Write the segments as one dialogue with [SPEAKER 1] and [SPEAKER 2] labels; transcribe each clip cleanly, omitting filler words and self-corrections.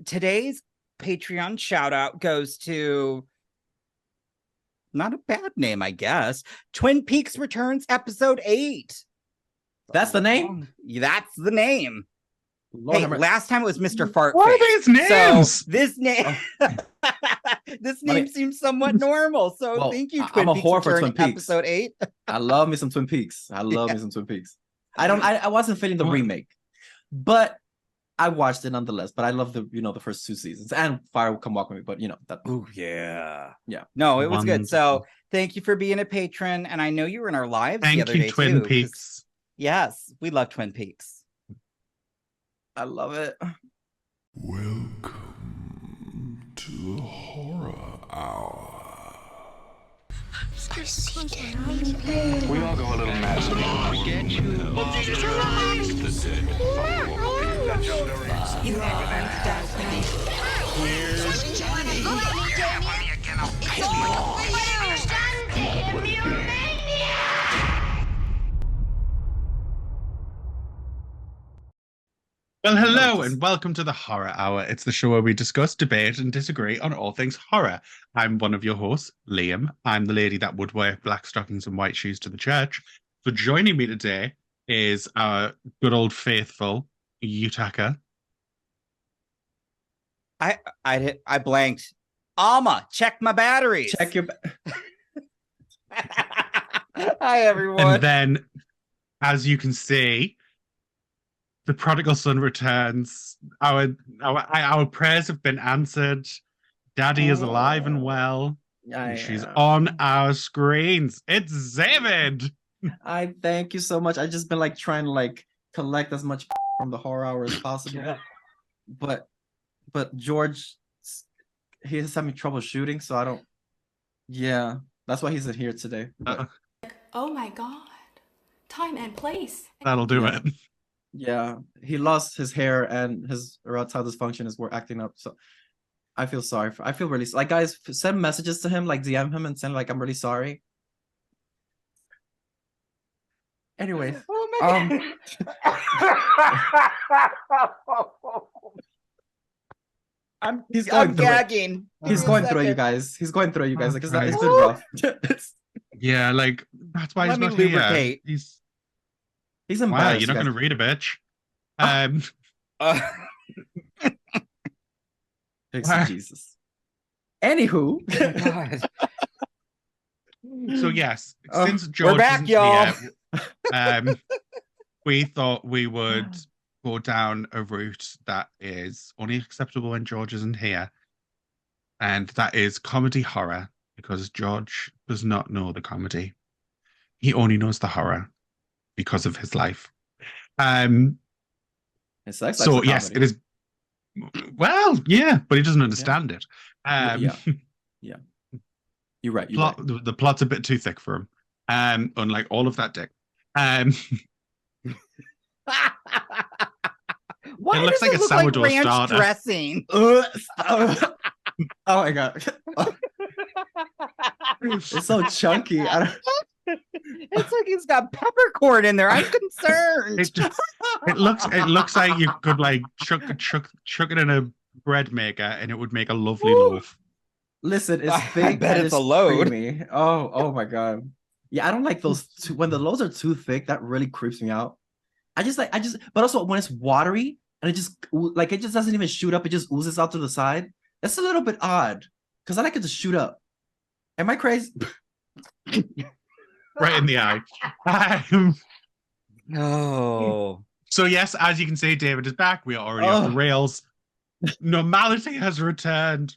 [SPEAKER 1] today's Patreon shout out goes to not a bad name, I guess. Twin Peaks Returns episode 8.
[SPEAKER 2] That's the name?
[SPEAKER 1] That's the name.
[SPEAKER 2] Lord
[SPEAKER 1] hey, last time it was Mr. Fartface.
[SPEAKER 3] What are these names?
[SPEAKER 1] So this name, this name seems somewhat normal. So thank you, Twin Peaks Returns episode 8.
[SPEAKER 2] I love me some Twin Peaks. Me some Twin Peaks. I wasn't feeling the remake, but I watched it nonetheless. But I love the first 2 seasons and Fire Will Come Walk With Me. But that.
[SPEAKER 1] Oh yeah.
[SPEAKER 2] No,
[SPEAKER 1] it was good. So thank you for being a patron, and I know you were in our lives the other day
[SPEAKER 3] Twin
[SPEAKER 1] too.
[SPEAKER 3] Peaks.
[SPEAKER 1] Yes, we love Twin Peaks.
[SPEAKER 2] I love it.
[SPEAKER 4] Welcome to the Horror Hour.
[SPEAKER 5] We all go a little mad sometimes. Get you. Here's Johnny.
[SPEAKER 3] Well, hello and welcome to the Horror Hour. It's the show where we discuss, debate, and disagree on all things horror. I'm one of your hosts, Liam. I'm the lady that would wear black stockings and white shoes to the church. So joining me today is our good old faithful Yutaka.
[SPEAKER 1] I blanked. Alma, check my batteries.
[SPEAKER 2] Check your.
[SPEAKER 1] Hi everyone.
[SPEAKER 3] And then, as you can see, the prodigal son returns. Our prayers have been answered. Daddy is alive and well. She's on our screens. It's Zzavid.
[SPEAKER 2] I thank you so much. I've just been trying to collect as much from the Horror Hour as possible. Yeah. But George, he's having trouble shooting, so I don't. Yeah, that's why he's in here today.
[SPEAKER 6] Oh my God! Time and place.
[SPEAKER 3] That'll do it.
[SPEAKER 2] Yeah, he lost his hair and his erectile dysfunction is acting up. So I feel sorry. I feel really guys, send messages to him, DM him and send I'm really sorry. Anyway,
[SPEAKER 1] I'm
[SPEAKER 2] gagging. He's going through you guys. He's going through you guys. It's been rough.
[SPEAKER 3] Yeah, that's why he's not here.
[SPEAKER 2] He's embarrassed.
[SPEAKER 3] Wow, you're not going to read a bitch.
[SPEAKER 2] Jesus. Anywho.
[SPEAKER 3] So yes, since George
[SPEAKER 1] we're back, y'all.
[SPEAKER 3] Here, we thought we would go down a route that is only acceptable when George isn't here, and that is comedy horror, because George does not know the comedy. He only knows the horror because of his life. So yes, it is. Well, yeah, but he doesn't understand it.
[SPEAKER 2] Yeah. You're right.
[SPEAKER 3] The plot's a bit too thick for him. Unlike all of that dick. It looks like a sourdough starter.
[SPEAKER 1] Dressing.
[SPEAKER 2] Oh my God. It's so chunky.
[SPEAKER 1] It's like he's got peppercorn in there. I'm concerned.
[SPEAKER 3] It looks like you could chuck it in a bread maker and it would make a lovely loaf.
[SPEAKER 2] Listen, it's thick.
[SPEAKER 1] I bet it's a load.
[SPEAKER 2] Creamy. Oh my God. Yeah, I don't like those when the loaves are too thick. That really creeps me out. But also when it's watery and it just doesn't even shoot up. It just oozes out to the side. That's a little bit odd because I like it to shoot up. Am I crazy?
[SPEAKER 3] Right in the eye.
[SPEAKER 1] Oh.
[SPEAKER 3] So yes, as you can see, David is back. We are already off the rails. Normality has returned.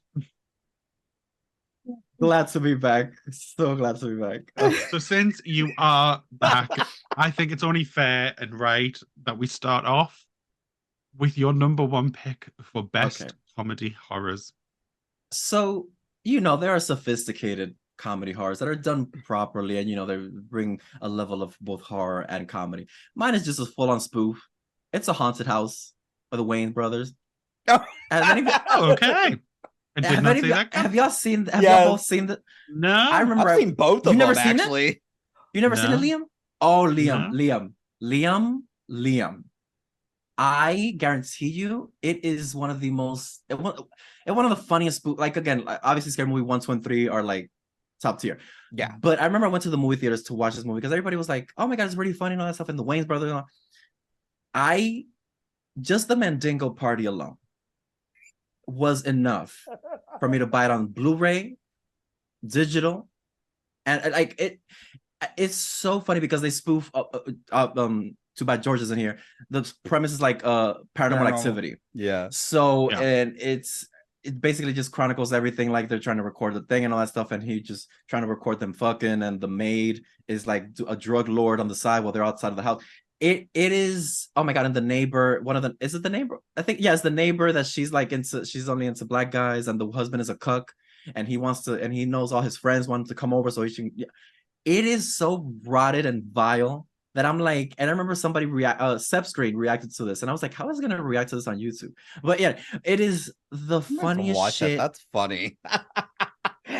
[SPEAKER 2] Glad to be back. So glad to be back.
[SPEAKER 3] So since you are back, I think it's only fair and right that we start off with your number one pick for best comedy horrors.
[SPEAKER 2] So, there are sophisticated comedy horrors that are done properly and, they bring a level of both horror and comedy. Mine is just a full-on spoof. It's a haunted house by the Wayne brothers.
[SPEAKER 1] Oh,
[SPEAKER 3] okay.
[SPEAKER 2] Have y'all seen? Have y'all both seen that?
[SPEAKER 3] No,
[SPEAKER 2] I remember.
[SPEAKER 1] I've seen both of them.
[SPEAKER 2] Actually,
[SPEAKER 1] It?
[SPEAKER 2] You never seen it? You never seen it, Liam? Oh, Liam,
[SPEAKER 3] No.
[SPEAKER 2] Liam. I guarantee you, it is one of the most, one of the funniest. Like again, obviously, Scary Movie 1, 2, and 3 are like top tier.
[SPEAKER 1] Yeah.
[SPEAKER 2] But I remember I went to the movie theaters to watch this movie because everybody was like, "Oh my god, it's really funny and all that stuff." And the Wayans brothers. And all. Just the Mandingo party alone was enough for me to buy it on Blu-ray, digital, and like it. It's so funny because they spoof Too Bad George isn't here. The premise is like paranormal activity.
[SPEAKER 1] Yeah.
[SPEAKER 2] So
[SPEAKER 3] Yeah.
[SPEAKER 2] and it basically just chronicles everything, like they're trying to record the thing and all that stuff, and he just trying to record them fucking, and the maid is like a drug lord on the side while they're outside of the house. It is, oh my god, and the neighbor, is it the neighbor? I think it's the neighbor that she's only into black guys, and the husband is a cuck, and he knows all his friends want to come over so he can. Yeah. It is so rotted and vile that I'm like, and I remember somebody Sep Screen reacted to this, and I was like, how is it gonna react to this on YouTube? But yeah, it is the funniest shit.
[SPEAKER 1] That's funny.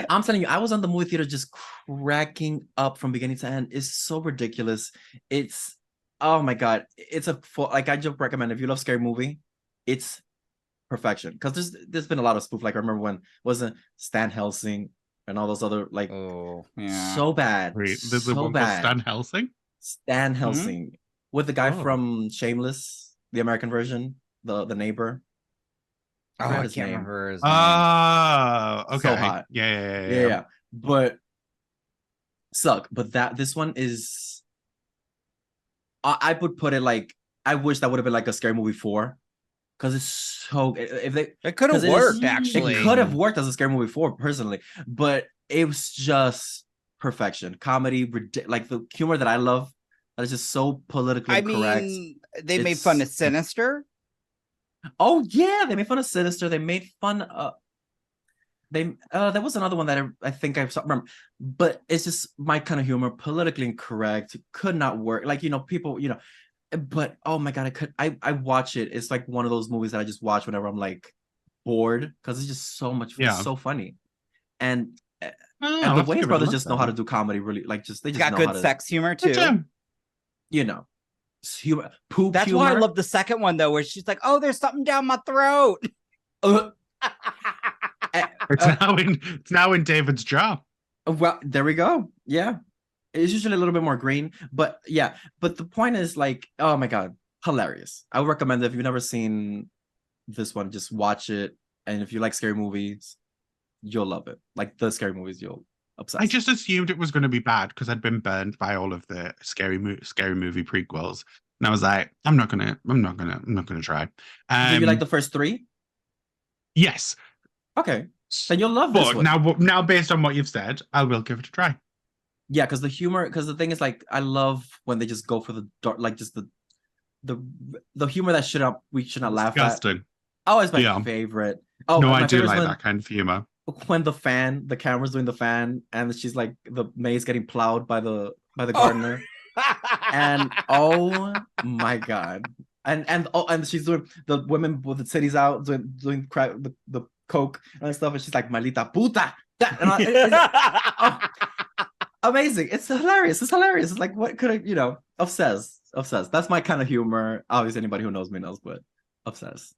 [SPEAKER 2] I'm telling you, I was on the movie theater just cracking up from beginning to end. It's so ridiculous. It's, oh my god, it's I just recommend, if you love scary movie, it's perfection. Because there's been a lot of spoof. Like I remember when wasn't Stan Helsing and all those other like,
[SPEAKER 1] oh yeah,
[SPEAKER 2] so bad,
[SPEAKER 3] Wait, there's
[SPEAKER 2] so
[SPEAKER 3] the one
[SPEAKER 2] bad.
[SPEAKER 3] Stan Helsing.
[SPEAKER 2] Stan Helsing with the guy
[SPEAKER 3] Oh.
[SPEAKER 2] from Shameless, the American version, the neighbor.
[SPEAKER 1] Oh,
[SPEAKER 2] forgot
[SPEAKER 1] I
[SPEAKER 2] his
[SPEAKER 1] can't
[SPEAKER 2] name.
[SPEAKER 1] remember his name.
[SPEAKER 3] Oh, okay.
[SPEAKER 2] So hot.
[SPEAKER 3] Yeah.
[SPEAKER 2] But suck. But this one is, I would put it like, I wish that would have been like a Scary Movie 4, because it's so, if they,
[SPEAKER 1] It could have
[SPEAKER 2] 'cause it is-
[SPEAKER 1] worked actually.
[SPEAKER 2] it could have worked as a Scary Movie 4 personally, but it was just perfection. Comedy, like the humor that I love, that is just so politically
[SPEAKER 1] I
[SPEAKER 2] correct.
[SPEAKER 1] mean, they made fun of
[SPEAKER 2] It's-
[SPEAKER 1] Sinister.
[SPEAKER 2] Oh yeah, they made fun of Sinister. They made fun of there was another one that I think I saw, remember, but it's just my kind of humor, politically incorrect, could not work. Like, people, but oh my god, I watch it. It's like one of those movies that I just watch whenever I'm like bored, because it's just so much,
[SPEAKER 3] Yeah.
[SPEAKER 2] it's so funny. And
[SPEAKER 3] Oh,
[SPEAKER 2] and
[SPEAKER 3] I'll
[SPEAKER 2] the
[SPEAKER 3] have to give
[SPEAKER 2] Wayans
[SPEAKER 3] it a
[SPEAKER 2] brothers
[SPEAKER 3] look
[SPEAKER 2] just know
[SPEAKER 3] then.
[SPEAKER 2] how to do comedy really, like they
[SPEAKER 1] It's
[SPEAKER 2] just
[SPEAKER 1] got
[SPEAKER 2] know
[SPEAKER 1] good
[SPEAKER 2] how to,
[SPEAKER 1] sex humor too.
[SPEAKER 2] humor, Pooh
[SPEAKER 1] That's
[SPEAKER 2] humor.
[SPEAKER 1] why I love the second one though, where she's like, "Oh, there's something down my throat."
[SPEAKER 2] Uh,
[SPEAKER 3] It's now in David's jaw.
[SPEAKER 2] Well, there we go. Yeah. It's usually a little bit more green, but yeah. But the point is, like, oh my god, hilarious. I would recommend it. If you've never seen this one, just watch it. And if you like scary movies, you'll love it. Like the scary movies, you'll obsess.
[SPEAKER 3] I just assumed it was going to be bad because I'd been burned by all of the scary movie prequels, and I was like, I'm not gonna try.
[SPEAKER 2] Do you like the first 3?
[SPEAKER 3] Yes,
[SPEAKER 2] Okay, then you'll love this
[SPEAKER 3] but
[SPEAKER 2] one.
[SPEAKER 3] now based on what you've said, I will give it a try.
[SPEAKER 2] Yeah, because the humor, because the thing is, like, I love when they just go for the dark, like just the humor that we should not laugh at.
[SPEAKER 3] Disgusting.
[SPEAKER 2] Oh, it's my
[SPEAKER 3] Yeah.
[SPEAKER 2] favorite. Oh,
[SPEAKER 3] No,
[SPEAKER 2] my
[SPEAKER 3] I do
[SPEAKER 2] favorite is
[SPEAKER 3] like
[SPEAKER 2] when-
[SPEAKER 3] that kind of humor.
[SPEAKER 2] when the camera's doing the fan, and she's like, the maid's getting plowed by the gardener, and oh my god, and she's doing, the women with the titties out doing crack, the coke and stuff, and she's like, "Malita puta," amazing. It's hilarious. It's like, what could I, obsessed. That's my kind of humor. Obviously, anybody who knows me knows, but obsessed.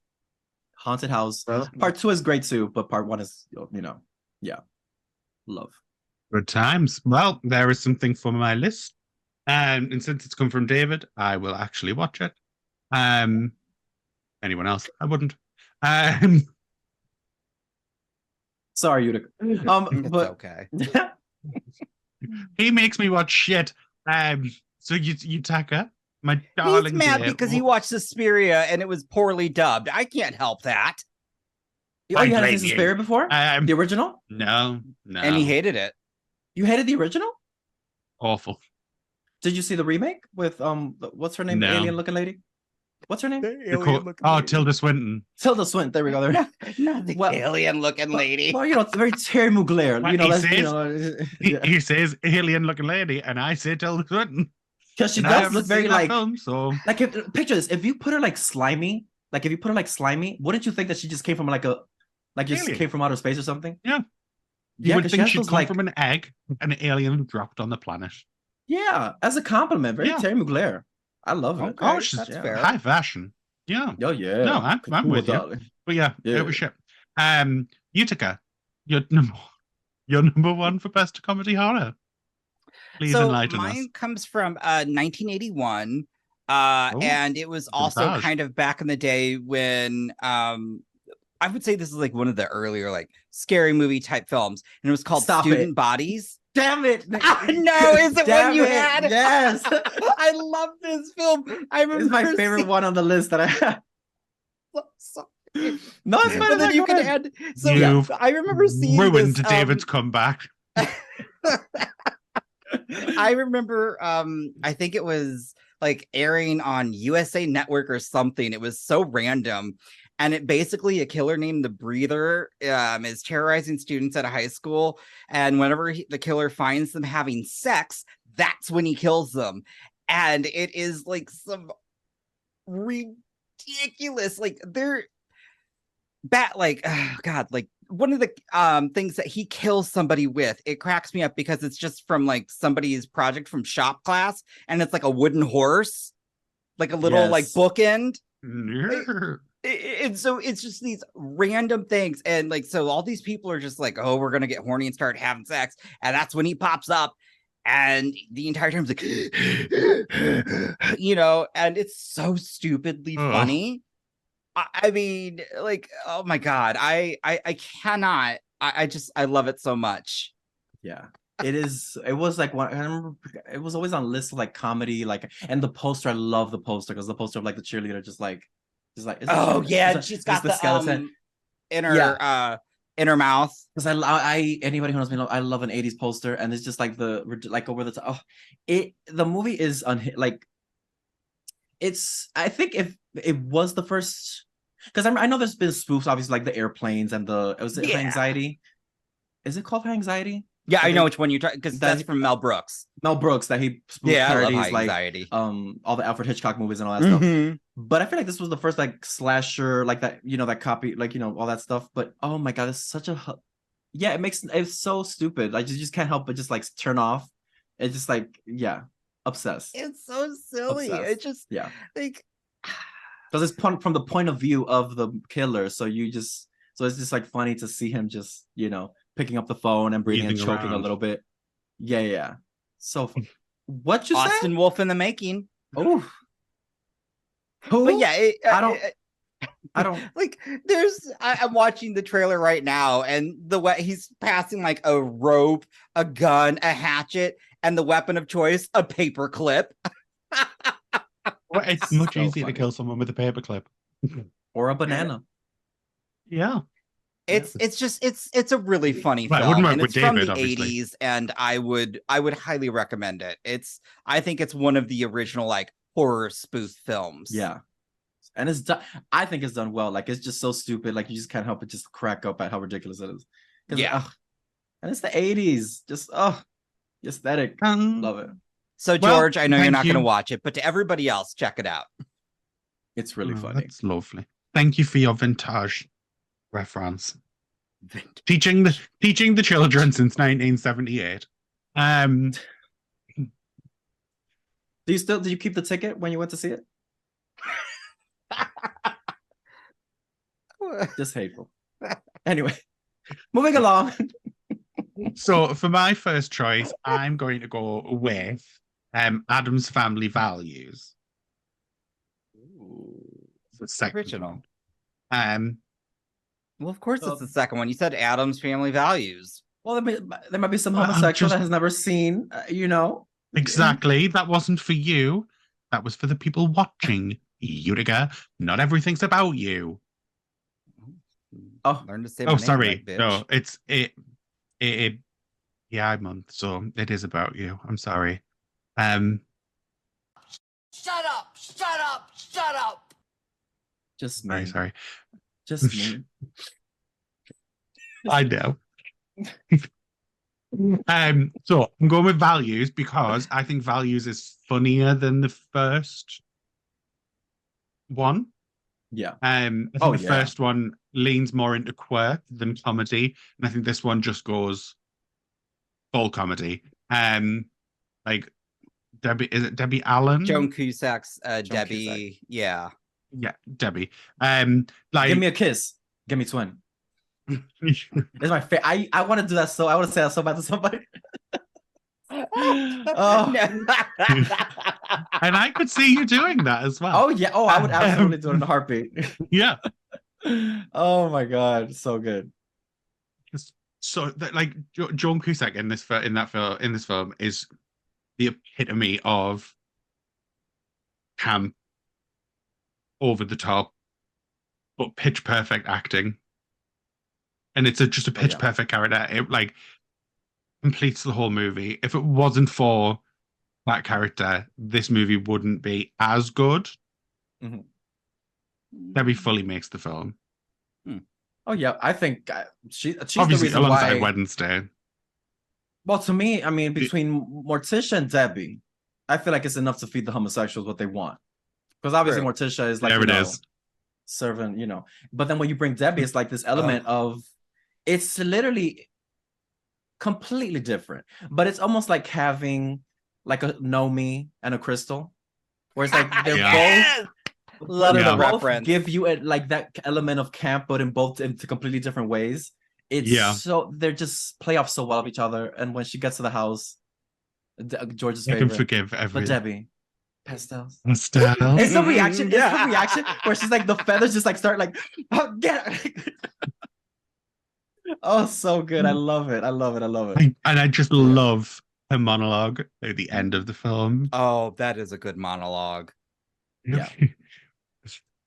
[SPEAKER 2] Haunted House. Part 2 is great too, but part 1 is, love.
[SPEAKER 3] Good times. Well, there is something for my list, and since it's come from David, I will actually watch it. Anyone else? I wouldn't.
[SPEAKER 2] Sorry, Utica.
[SPEAKER 1] It's
[SPEAKER 2] But
[SPEAKER 1] okay.
[SPEAKER 3] He makes me watch shit. So Yutaka, my darling,
[SPEAKER 1] He's mad
[SPEAKER 3] dear,
[SPEAKER 1] because he watched Suspiria and it was poorly dubbed. I can't help that.
[SPEAKER 2] Oh, you
[SPEAKER 3] I
[SPEAKER 2] hadn't
[SPEAKER 3] blame
[SPEAKER 2] seen
[SPEAKER 3] you.
[SPEAKER 2] Suspiria before? The original?
[SPEAKER 3] No,
[SPEAKER 1] And he hated it.
[SPEAKER 2] You hated the original?
[SPEAKER 3] awful.
[SPEAKER 2] Did you see the remake with what's her name? The
[SPEAKER 3] No.
[SPEAKER 2] alien looking lady? What's her name?
[SPEAKER 3] Tilda Swinton.
[SPEAKER 2] Tilda Swinton. There we go. There.
[SPEAKER 1] Not the
[SPEAKER 2] Well-
[SPEAKER 1] alien looking lady.
[SPEAKER 2] Well, it's very Terry Mugler.
[SPEAKER 3] What
[SPEAKER 2] You know,
[SPEAKER 3] he
[SPEAKER 2] that's,
[SPEAKER 3] says?
[SPEAKER 2] yeah.
[SPEAKER 3] He says alien looking lady, and I say Tilda Swinton.
[SPEAKER 2] Because she
[SPEAKER 3] And I
[SPEAKER 2] does
[SPEAKER 3] haven't
[SPEAKER 2] look very
[SPEAKER 3] seen that
[SPEAKER 2] like,
[SPEAKER 3] film, so
[SPEAKER 2] picture this. If you put her like slimy, wouldn't you think that she just came from just
[SPEAKER 3] Alien.
[SPEAKER 2] came from outer space or something?
[SPEAKER 3] Yeah. you
[SPEAKER 2] Yeah,
[SPEAKER 3] would
[SPEAKER 2] 'cause she
[SPEAKER 3] think
[SPEAKER 2] has
[SPEAKER 3] she'd
[SPEAKER 2] those,
[SPEAKER 3] come
[SPEAKER 2] like,
[SPEAKER 3] from an egg, an alien dropped on the planet.
[SPEAKER 2] yeah, as a compliment, very
[SPEAKER 3] Yeah.
[SPEAKER 2] Terry Mugler. I love it.
[SPEAKER 1] Okay,
[SPEAKER 3] Oh, she's
[SPEAKER 1] that's
[SPEAKER 2] yeah.
[SPEAKER 1] fair.
[SPEAKER 3] high fashion. Yeah.
[SPEAKER 2] Oh yeah.
[SPEAKER 3] No, I'm with you.
[SPEAKER 2] darling.
[SPEAKER 3] But yeah,
[SPEAKER 2] Yeah.
[SPEAKER 3] it was shit. Utica, your number one for best comedy horror. Please
[SPEAKER 1] So
[SPEAKER 3] enlighten us.
[SPEAKER 1] mine comes from 1981.
[SPEAKER 3] Oh,
[SPEAKER 1] And it was also
[SPEAKER 3] vintage.
[SPEAKER 1] kind of back in the day when I would say this is like one of the earlier like scary movie type films, and it was called
[SPEAKER 2] Stop
[SPEAKER 1] Student
[SPEAKER 2] it.
[SPEAKER 1] Bodies.
[SPEAKER 2] Damn it.
[SPEAKER 1] No, is it
[SPEAKER 2] Damn
[SPEAKER 1] one you
[SPEAKER 2] it,
[SPEAKER 1] had?
[SPEAKER 2] yes.
[SPEAKER 1] I love this film. I remember
[SPEAKER 2] It's my favorite one on the list that I have.
[SPEAKER 1] So,
[SPEAKER 2] No, it's fine.
[SPEAKER 1] but then
[SPEAKER 2] it's
[SPEAKER 1] you
[SPEAKER 2] fine,
[SPEAKER 1] can
[SPEAKER 2] go ahead.
[SPEAKER 1] add. So
[SPEAKER 3] You've
[SPEAKER 1] I remember seeing
[SPEAKER 3] ruined
[SPEAKER 1] this,
[SPEAKER 3] David's comeback.
[SPEAKER 1] I remember I think it was like airing on USA Network or something. It was so random. And it basically a killer named the Breather is terrorizing students at a high school. And whenever the killer finds them having sex, that's when he kills them. And it is like some ridiculous, like they're like oh god, like one of the things that he kills somebody with, it cracks me up because it's just from like somebody's project from shop class, and it's like a wooden horse, like a little like
[SPEAKER 2] Yes.
[SPEAKER 1] bookend.
[SPEAKER 3] Yeah.
[SPEAKER 1] And so it's just these random things, and like so all these people are just like, oh, we're gonna get horny and start having sex, and that's when he pops up, and the entire time like you know, and it's so stupidly funny. I mean, like, oh my god, I cannot. I love it so much.
[SPEAKER 2] Yeah. It was like one. I remember it was always on lists of like comedy, like, and the poster. I love the poster because the poster of like the cheerleader just like is it
[SPEAKER 1] Oh
[SPEAKER 2] cheerleader?
[SPEAKER 1] yeah,
[SPEAKER 2] Is
[SPEAKER 1] she's
[SPEAKER 2] it-
[SPEAKER 1] got
[SPEAKER 2] is
[SPEAKER 1] the
[SPEAKER 2] skeleton.
[SPEAKER 1] in her mouth.
[SPEAKER 2] Because I anybody who knows me know I love an 80s poster, and it's just like like over the top. Oh, the movie is like it's. I think if it was the first, because I know there's been spoofs, obviously, like the airplanes and was it
[SPEAKER 1] Yeah.
[SPEAKER 2] Anxiety? Is it called Anxiety?
[SPEAKER 1] Yeah, I
[SPEAKER 2] think
[SPEAKER 1] know which one you're talking, because
[SPEAKER 2] that-
[SPEAKER 1] that's from Mel Brooks.
[SPEAKER 2] Mel Brooks, that he spoofed
[SPEAKER 1] Yeah, I love
[SPEAKER 2] parodies
[SPEAKER 1] High
[SPEAKER 2] like
[SPEAKER 1] Anxiety.
[SPEAKER 2] all the Alfred Hitchcock movies and all that stuff.
[SPEAKER 1] Mhm.
[SPEAKER 2] But I feel like this was the first like slasher, like that, that copy, like all that stuff. But oh my god, it's such a yeah, it's so stupid. Like you just can't help but just like turn off. It's just like obsessed.
[SPEAKER 1] It's so silly.
[SPEAKER 2] Obsessed.
[SPEAKER 1] It just
[SPEAKER 2] Yeah,
[SPEAKER 1] like
[SPEAKER 2] because it's from the point of view of the killer. So it's just like funny to see him just picking up the phone and breathing and
[SPEAKER 3] Breathing
[SPEAKER 2] choking a
[SPEAKER 3] around.
[SPEAKER 2] little bit. Yeah. So fun. What you
[SPEAKER 1] Austin
[SPEAKER 2] say?
[SPEAKER 1] Wolf in the making.
[SPEAKER 2] Oh,
[SPEAKER 1] But yeah,
[SPEAKER 2] I don't.
[SPEAKER 1] like I'm watching the trailer right now, and the way he's passing like a rope, a gun, a hatchet, and the weapon of choice, a paper clip.
[SPEAKER 3] Well, it's much
[SPEAKER 2] So
[SPEAKER 3] easier
[SPEAKER 2] funny.
[SPEAKER 3] to kill someone with a paperclip.
[SPEAKER 2] Or a banana.
[SPEAKER 3] Yeah.
[SPEAKER 1] It's a really funny
[SPEAKER 3] Well, it
[SPEAKER 1] film,
[SPEAKER 3] wouldn't work
[SPEAKER 1] and
[SPEAKER 3] with
[SPEAKER 1] it's from
[SPEAKER 3] David,
[SPEAKER 1] the
[SPEAKER 3] obviously.
[SPEAKER 1] 80s, and I would highly recommend it. I think it's one of the original like horror spoof films.
[SPEAKER 2] Yeah. And it's done. I think it's done well. Like it's just so stupid. Like you just can't help but just crack up at how ridiculous it is.
[SPEAKER 1] Yeah.
[SPEAKER 2] And it's the 80s. Just the aesthetic. Love it.
[SPEAKER 1] So
[SPEAKER 3] Well,
[SPEAKER 1] George, I know you're
[SPEAKER 3] thank
[SPEAKER 1] not going to
[SPEAKER 3] you.
[SPEAKER 1] watch it, but to everybody else, check it out.
[SPEAKER 2] It's really
[SPEAKER 3] Oh,
[SPEAKER 2] funny.
[SPEAKER 3] That's lovely. Thank you for your vintage reference. Teaching the children since 1978.
[SPEAKER 2] Did you keep the ticket when you went to see it? Just hateful. Anyway, moving along.
[SPEAKER 3] So for my first choice, I'm going to go with Addams Family Values. The second
[SPEAKER 1] Original.
[SPEAKER 3] one.
[SPEAKER 1] Well, of course it's the second one. You said Addams Family Values.
[SPEAKER 2] Well, there might be some
[SPEAKER 3] Well, I'm
[SPEAKER 2] homosexual
[SPEAKER 3] just-
[SPEAKER 2] that has never seen,
[SPEAKER 3] Exactly. That wasn't for you. That was for the people watching. Utica, not everything's about you.
[SPEAKER 2] Oh,
[SPEAKER 1] Learn to say my
[SPEAKER 3] Oh,
[SPEAKER 1] name
[SPEAKER 3] sorry.
[SPEAKER 1] right, bitch.
[SPEAKER 3] No, it's yeah, month, so it is about you. I'm sorry.
[SPEAKER 7] Shut up! Shut up! Shut up!
[SPEAKER 2] just
[SPEAKER 3] Very
[SPEAKER 2] me.
[SPEAKER 3] sorry.
[SPEAKER 2] Just me.
[SPEAKER 3] I know. So I'm going with Values because I think Values is funnier than the first one.
[SPEAKER 2] Yeah.
[SPEAKER 3] I think
[SPEAKER 2] Oh,
[SPEAKER 3] the
[SPEAKER 2] yeah.
[SPEAKER 3] first one leans more into quirk than comedy, and I think this one just goes full comedy. Like Debbie, is it Debbie Allen?
[SPEAKER 1] Joan Cusack's
[SPEAKER 2] Joan
[SPEAKER 1] Debbie. Yeah.
[SPEAKER 3] Yeah, Debbie. Like
[SPEAKER 2] Give me a kiss. Give me twin. It's my favorite. I want to do that so. I want to say that so bad to somebody. Oh.
[SPEAKER 3] And I could see you doing that as well.
[SPEAKER 2] Oh yeah. Oh, I would absolutely do it in a heartbeat.
[SPEAKER 3] Yeah.
[SPEAKER 2] Oh my god, so good.
[SPEAKER 3] So that like Joan Cusack in this film is the epitome of camp, over the top, but pitch perfect acting. And it's just a pitch perfect character. It like completes the whole movie. If it wasn't for that character, this movie wouldn't be as good.
[SPEAKER 2] Mhm.
[SPEAKER 3] Debbie fully makes the film.
[SPEAKER 2] Oh yeah, I think she's
[SPEAKER 3] Obviously,
[SPEAKER 2] the reason
[SPEAKER 3] alongside
[SPEAKER 2] why.
[SPEAKER 3] Wednesday.
[SPEAKER 2] Well, to me, I mean, between Morticia and Debbie, I feel like it's enough to feed the homosexuals what they want. Because obviously,
[SPEAKER 1] True.
[SPEAKER 2] Morticia is like,
[SPEAKER 3] There
[SPEAKER 2] you
[SPEAKER 3] it
[SPEAKER 2] know,
[SPEAKER 3] is.
[SPEAKER 2] serving, you know. But then when you bring Debbie, it's like this element of, it's literally completely different. But it's almost like having like a Nomi and a Crystal, where it's like they're
[SPEAKER 1] Yes! Love
[SPEAKER 2] they
[SPEAKER 1] the
[SPEAKER 2] both
[SPEAKER 1] reference.
[SPEAKER 2] give you like that element of camp, but in both into completely different ways. It's so they're just play off so well of each other. And when she gets to the house, George's
[SPEAKER 3] I can
[SPEAKER 2] favorite,
[SPEAKER 3] forgive
[SPEAKER 2] but
[SPEAKER 3] everything.
[SPEAKER 2] Debbie, pastels.
[SPEAKER 3] Pastels.
[SPEAKER 2] It's the reaction. It's the reaction where she's like the feathers just like start like, oh, get it. Oh, so good. I love it. I love it. I love it.
[SPEAKER 3] And I just love her monologue at the end of the film.
[SPEAKER 1] Oh, that is a good monologue.
[SPEAKER 2] Yeah.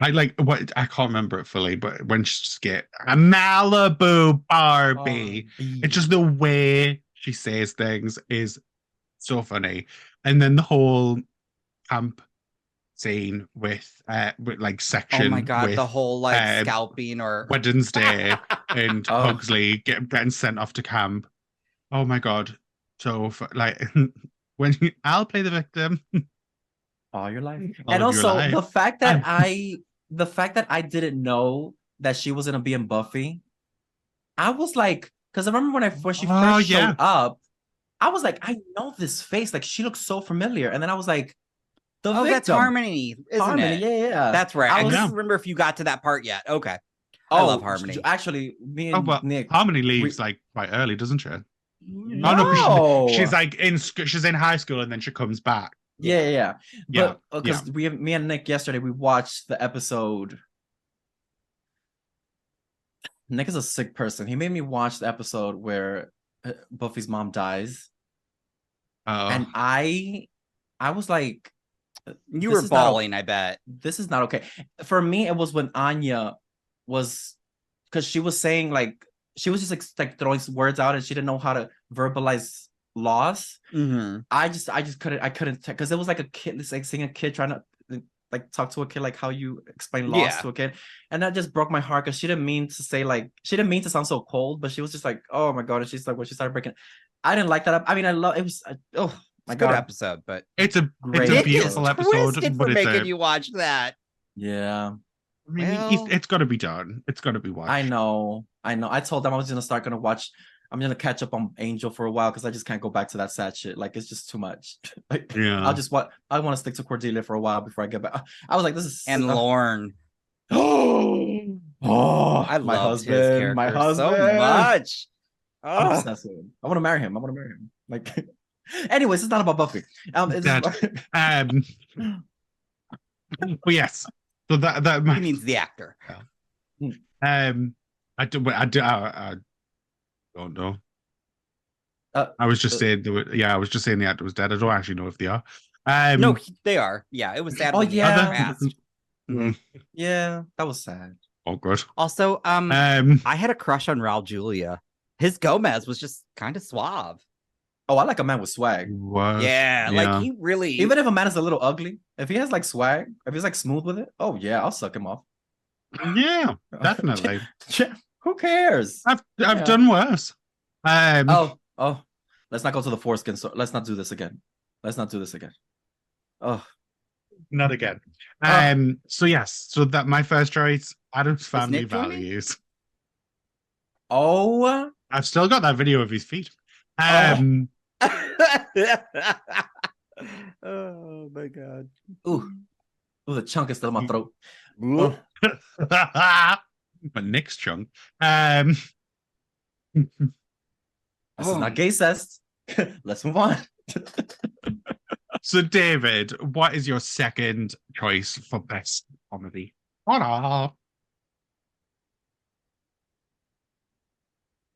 [SPEAKER 3] I like what I can't remember it fully, but when she just get a Malibu Barbie, it's just the way she says things is so funny. And then the whole camp scene with like section.
[SPEAKER 1] Oh my god,
[SPEAKER 3] with,
[SPEAKER 1] the whole like scalping or
[SPEAKER 3] Wednesday and Pugsley getting sent off to camp. Oh my god. So like when I'll play the victim.
[SPEAKER 2] All your life.
[SPEAKER 3] All
[SPEAKER 2] And
[SPEAKER 3] of your
[SPEAKER 2] also
[SPEAKER 3] life.
[SPEAKER 2] the fact that I didn't know that she was gonna be in Buffy, I was like, because I remember when she first showed up, I was like, I know this face. Like she looks so familiar. And then I was like,
[SPEAKER 1] victim. That's Harmony, isn't it?
[SPEAKER 2] Yeah.
[SPEAKER 1] That's right. I don't remember if you got to that part yet. Okay. I love Harmony.
[SPEAKER 2] Actually, me and Nick.
[SPEAKER 3] Harmony leaves like quite early, doesn't she?
[SPEAKER 2] No,
[SPEAKER 3] no, she's like she's in high school and then she comes back.
[SPEAKER 2] Yeah. But because me and Nick yesterday we watched the episode. Nick is a sick person. He made me watch the episode where Buffy's mom dies, and I was like,
[SPEAKER 1] you were bawling. I bet
[SPEAKER 2] this is not okay. For me, it was when Anya was, because she was saying like she was just like throwing some words out and she didn't know how to verbalize loss. I just couldn't because it was like a kid, it's like seeing a kid trying to like talk to a kid like how you explain loss to a kid, and that just broke my heart because she didn't mean to say like, she didn't mean to sound so cold, but she was just like, oh my god, and she's like when she started breaking, I didn't like that. I mean, I love it. Was oh my god,
[SPEAKER 1] good episode, but
[SPEAKER 3] it's a beautiful episode.
[SPEAKER 1] But for making you watch that.
[SPEAKER 2] Yeah.
[SPEAKER 3] I mean, it's got to be done. It's got to be watched.
[SPEAKER 2] I know. I told them I was gonna watch. I'm gonna catch up on Angel for a while because I just can't go back to that sad shit. Like it's just too much. Like, I want to stick to Cordelia for a while before I get back. I was like, this is
[SPEAKER 1] Lorne.
[SPEAKER 2] Oh,
[SPEAKER 1] I love his character so much.
[SPEAKER 2] I'm obsessed with him. I want to marry him. Like, anyways, it's not about Buffy.
[SPEAKER 3] Well, yes. So that
[SPEAKER 1] he means the actor.
[SPEAKER 3] I don't know. I was just saying I was just saying the actor was dead. I don't actually know if they are.
[SPEAKER 1] No, they are. Yeah, it was sad.
[SPEAKER 2] Yeah, that was sad.
[SPEAKER 3] Oh, good.
[SPEAKER 1] Also, I had a crush on Raul Julia. His Gomez was just kind of suave.
[SPEAKER 2] Oh, I like a man with swag.
[SPEAKER 1] Yeah, like he really.
[SPEAKER 2] Even if a man is a little ugly, if he has like swag, if he's like smooth with it, oh yeah, I'll suck him off.
[SPEAKER 3] Yeah, definitely.
[SPEAKER 2] Who cares?
[SPEAKER 3] I've done worse.
[SPEAKER 2] Oh, let's not go to the foreskin. So let's not do this again. Oh,
[SPEAKER 3] not again. So yes, so that my first choice, Addams Family Values.
[SPEAKER 2] Oh,
[SPEAKER 3] I've still got that video of his feet.
[SPEAKER 1] Oh my god.
[SPEAKER 2] Ooh, the chunk is still in my throat.
[SPEAKER 1] Ooh.
[SPEAKER 3] But Nick's chunk.
[SPEAKER 2] This is
[SPEAKER 1] Oh.
[SPEAKER 2] not gay cest. Let's move on.
[SPEAKER 3] So, David, what is your second choice for best comedy? Ta-da!